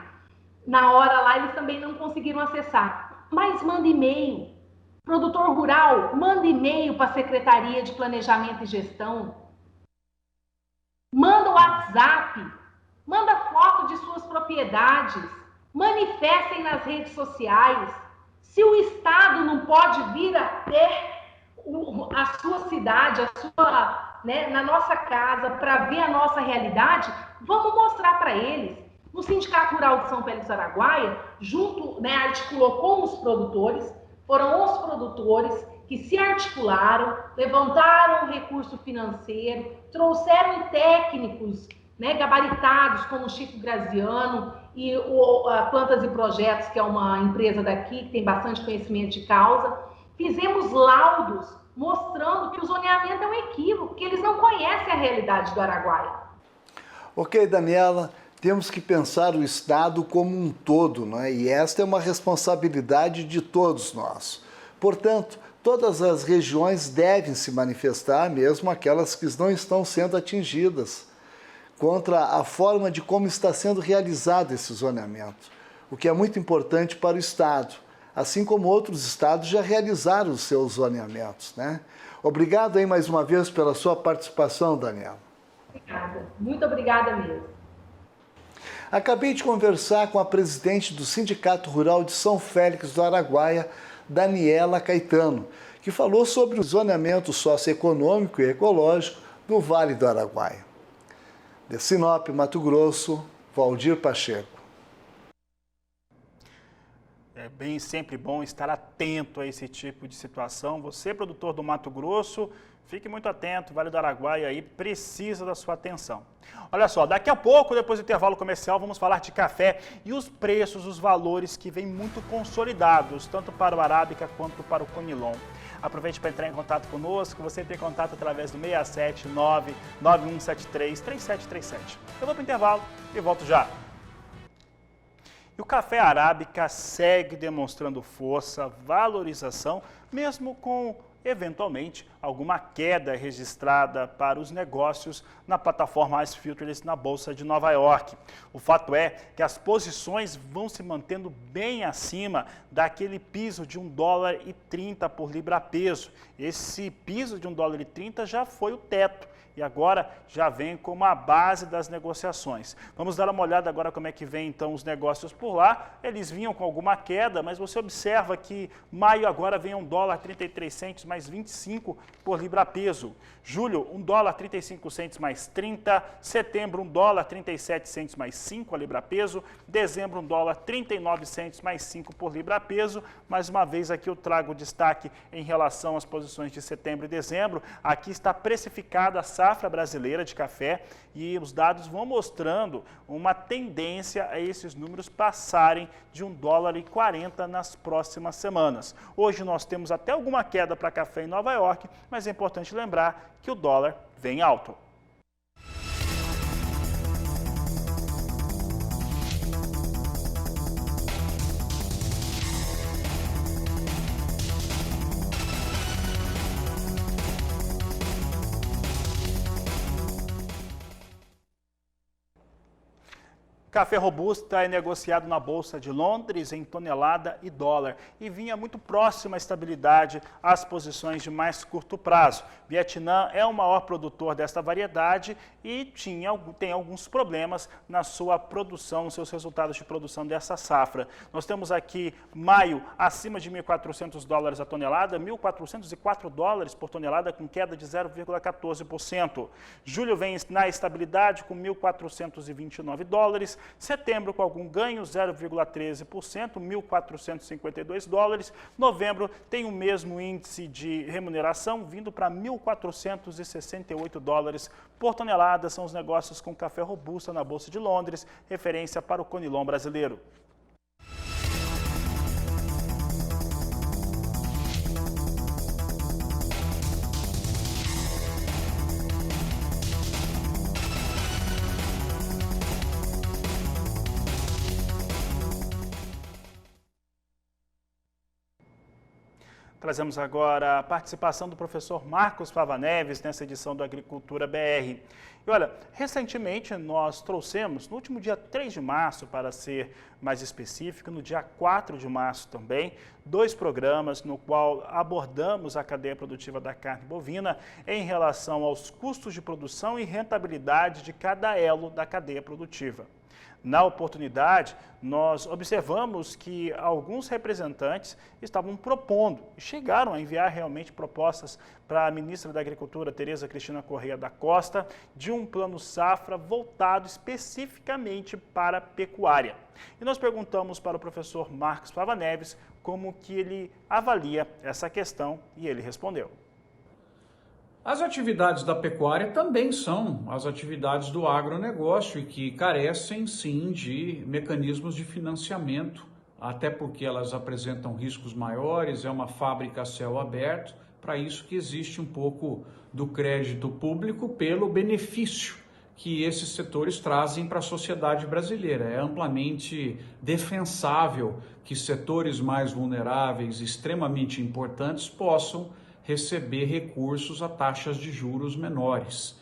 na hora lá, eles também não conseguiram acessar. Mas manda e-mail. Produtor rural, manda e-mail para a Secretaria de Planejamento e Gestão. Manda WhatsApp. Manda foto de suas propriedades. Manifestem nas redes sociais. Se o Estado não pode vir até a sua cidade, na nossa casa, para ver a nossa realidade, vamos mostrar para eles. No Sindicato Rural de São Félix do Araguaia, articulou com os produtores, foram os produtores que se articularam, levantaram o recurso financeiro, trouxeram técnicos gabaritados como o Chico Graziano e a Plantas e Projetos, que é uma empresa daqui que tem bastante conhecimento de causa. Fizemos laudos mostrando que o zoneamento é um equívoco, que eles não conhecem a realidade do Araguaia. Ok, Daniela, temos que pensar o Estado como um todo, né? E esta é uma responsabilidade de todos nós. Portanto, todas as regiões devem se manifestar, mesmo aquelas que não estão sendo atingidas, contra a forma de como está sendo realizado esse zoneamento, o que é muito importante para o Estado, assim como outros estados já realizaram os seus zoneamentos, né? Obrigado aí mais uma vez pela sua participação, Daniela. Obrigada, muito obrigada mesmo. Acabei de conversar com a presidente do Sindicato Rural de São Félix do Araguaia, Daniela Caetano, que falou sobre o zoneamento socioeconômico e ecológico do Vale do Araguaia. De Sinop, Mato Grosso, Valdir Pacheco. É bem sempre bom estar atento a esse tipo de situação. Você, produtor do Mato Grosso, fique muito atento, Vale do Araguaia aí precisa da sua atenção. Olha só, daqui a pouco, depois do intervalo comercial, vamos falar de café e os preços, os valores que vêm muito consolidados, tanto para o Arábica quanto para o Conilon. Aproveite para entrar em contato conosco, você tem contato através do 679-9173-3737. Eu vou para o intervalo e volto já. E o café Arábica segue demonstrando força, valorização, mesmo com, eventualmente, alguma queda registrada para os negócios na plataforma Ice Futures na Bolsa de Nova York. O fato é que as posições vão se mantendo bem acima daquele piso de $1,30 por libra-peso. Esse piso de $1,30 já foi o teto. E agora já vem como a base das negociações. Vamos dar uma olhada agora como é que vem então os negócios por lá. Eles vinham com alguma queda, mas você observa que maio agora vem $1,33 mais 25 por libra-peso. Julho, $1,35 mais 30. Setembro, $1,37 mais 5 a libra-peso. Dezembro, $1,39 mais 5 por libra-peso. Mais uma vez aqui eu trago destaque em relação às posições de setembro e dezembro. Aqui está precificada a safra brasileira de café e os dados vão mostrando uma tendência a esses números passarem de $1,40 nas próximas semanas. Hoje nós temos até alguma queda para café em Nova York, mas é importante lembrar que o dólar vem alto. Café Robusta é negociado na Bolsa de Londres em tonelada e dólar e vinha muito próximo à estabilidade às posições de mais curto prazo. Vietnã é o maior produtor desta variedade e tem alguns problemas na sua produção, nos seus resultados de produção dessa safra. Nós temos aqui maio acima de $1.400 a tonelada, $1.404 por tonelada com queda de 0,14%. Julho vem na estabilidade com $1.429. Setembro com algum ganho, 0,13%, $1.452. Novembro tem o mesmo índice de remuneração, vindo para $1.468 por tonelada. São os negócios com café robusta na Bolsa de Londres, referência para o Conilon brasileiro. Trazemos agora a participação do professor Marcos Fava Neves nessa edição do Agricultura BR. E olha, recentemente nós trouxemos, no último dia 3 de março, para ser mais específico, no dia 4 de março também, 2 programas no qual abordamos a cadeia produtiva da carne bovina em relação aos custos de produção e rentabilidade de cada elo da cadeia produtiva. Na oportunidade, nós observamos que alguns representantes estavam propondo, chegaram a enviar realmente propostas para a ministra da Agricultura, Tereza Cristina Correia da Costa, de um plano safra voltado especificamente para a pecuária. E nós perguntamos para o professor Marcos Fava Neves como que ele avalia essa questão e ele respondeu. As atividades da pecuária também são as atividades do agronegócio e que carecem, sim, de mecanismos de financiamento, até porque elas apresentam riscos maiores, é uma fábrica a céu aberto, para isso que existe um pouco do crédito público pelo benefício que esses setores trazem para a sociedade brasileira. É amplamente defensável que setores mais vulneráveis, extremamente importantes, possam receber recursos a taxas de juros menores.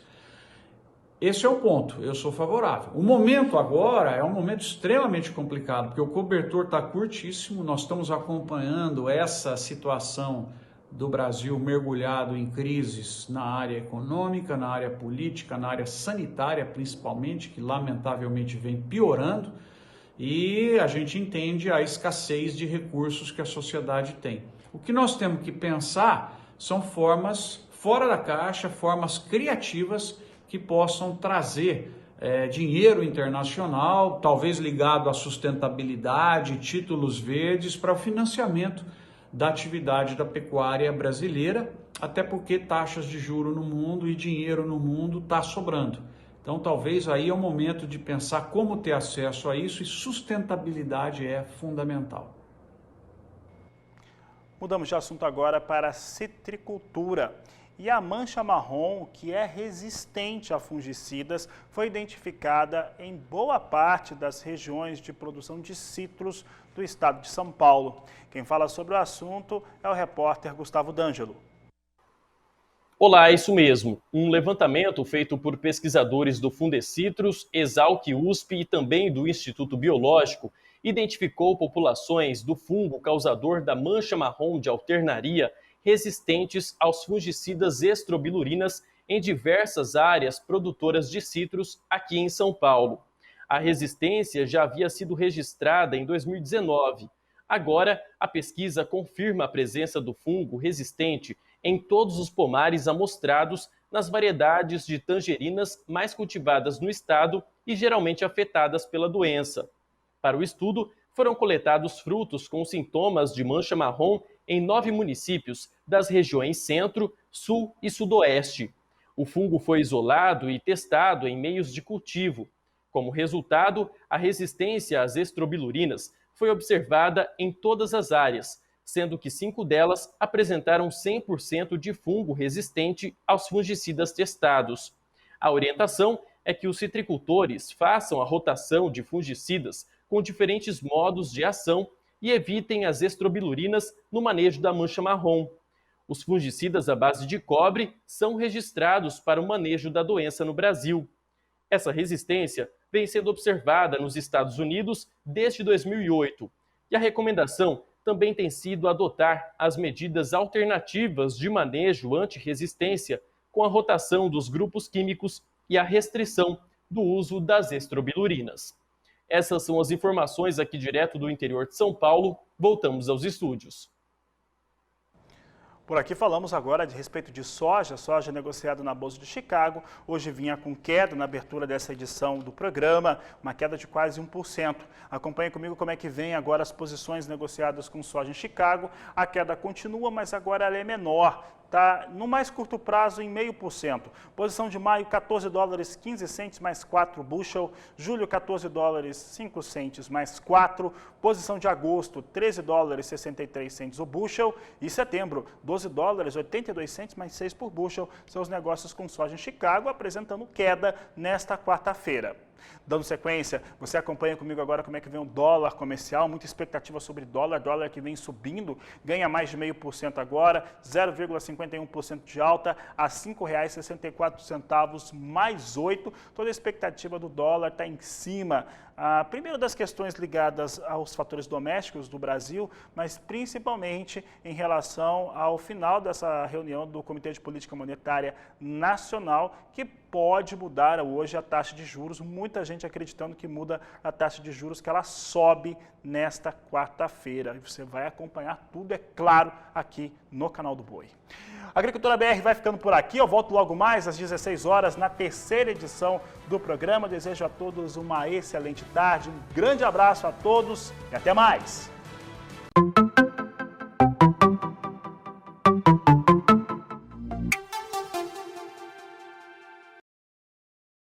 Esse é o ponto, eu sou favorável. O momento agora é um momento extremamente complicado, porque o cobertor está curtíssimo, nós estamos acompanhando essa situação do Brasil mergulhado em crises na área econômica, na área política, na área sanitária principalmente, que lamentavelmente vem piorando, e a gente entende a escassez de recursos que a sociedade tem. O que nós temos que pensar são formas fora da caixa, formas criativas que possam trazer dinheiro internacional, talvez ligado à sustentabilidade, títulos verdes para o financiamento da atividade da pecuária brasileira, até porque taxas de juro no mundo e dinheiro no mundo está sobrando. Então talvez aí é o momento de pensar como ter acesso a isso e sustentabilidade é fundamental. Mudamos de assunto agora para a citricultura. E a mancha marrom, que é resistente a fungicidas, foi identificada em boa parte das regiões de produção de citros do estado de São Paulo. Quem fala sobre o assunto é o repórter Gustavo D'Angelo. Olá, é isso mesmo. Um levantamento feito por pesquisadores do Fundecitrus, Exalc USP e também do Instituto Biológico identificou populações do fungo causador da mancha marrom de alternaria resistentes aos fungicidas estrobilurinas em diversas áreas produtoras de citros aqui em São Paulo. A resistência já havia sido registrada em 2019. Agora, a pesquisa confirma a presença do fungo resistente em todos os pomares amostrados nas variedades de tangerinas mais cultivadas no estado e geralmente afetadas pela doença. Para o estudo, foram coletados frutos com sintomas de mancha marrom em 9 municípios das regiões Centro, Sul e Sudoeste. O fungo foi isolado e testado em meios de cultivo. Como resultado, a resistência às estrobilurinas foi observada em todas as áreas, sendo que 5 delas apresentaram 100% de fungo resistente aos fungicidas testados. A orientação é que os citricultores façam a rotação de fungicidas com diferentes modos de ação e evitem as estrobilurinas no manejo da mancha marrom. Os fungicidas à base de cobre são registrados para o manejo da doença no Brasil. Essa resistência vem sendo observada nos Estados Unidos desde 2008 e a recomendação também tem sido adotar as medidas alternativas de manejo anti-resistência com a rotação dos grupos químicos e a restrição do uso das estrobilurinas. Essas são as informações aqui direto do interior de São Paulo. Voltamos aos estúdios. Por aqui falamos agora de respeito de soja negociada na Bolsa de Chicago. Hoje vinha com queda na abertura dessa edição do programa, uma queda de quase 1%. Acompanhe comigo como é que vem agora as posições negociadas com soja em Chicago. A queda continua, mas agora ela é menor. Está no mais curto prazo em 0,5%. Posição de maio, 14 dólares 15 centes mais 4 bushel. Julho, 14 dólares 5 centes mais 4. Posição de agosto, 13 dólares 63 centes o bushel. E setembro, 12 dólares 82 centes mais 6 por bushel. São os negócios com soja em Chicago, apresentando queda nesta quarta-feira. Dando sequência, você acompanha comigo agora como é que vem o dólar comercial, muita expectativa sobre dólar que vem subindo, ganha mais de 0,5% agora, 0,51% de alta a R$ 5,64 mais 8. Toda a expectativa do dólar está em cima. Primeiro das questões ligadas aos fatores domésticos do Brasil, mas principalmente em relação ao final dessa reunião do Comitê de Política Monetária Nacional, que pode mudar hoje a taxa de juros. Muita gente acreditando que muda a taxa de juros, que ela sobe nesta quarta-feira. E você vai acompanhar tudo, é claro, aqui no canal do Boi. A Agricultura BR vai ficando por aqui. Eu volto logo mais às 16 horas na terceira edição do programa. Desejo a todos uma excelente tarde, um grande abraço a todos e até mais!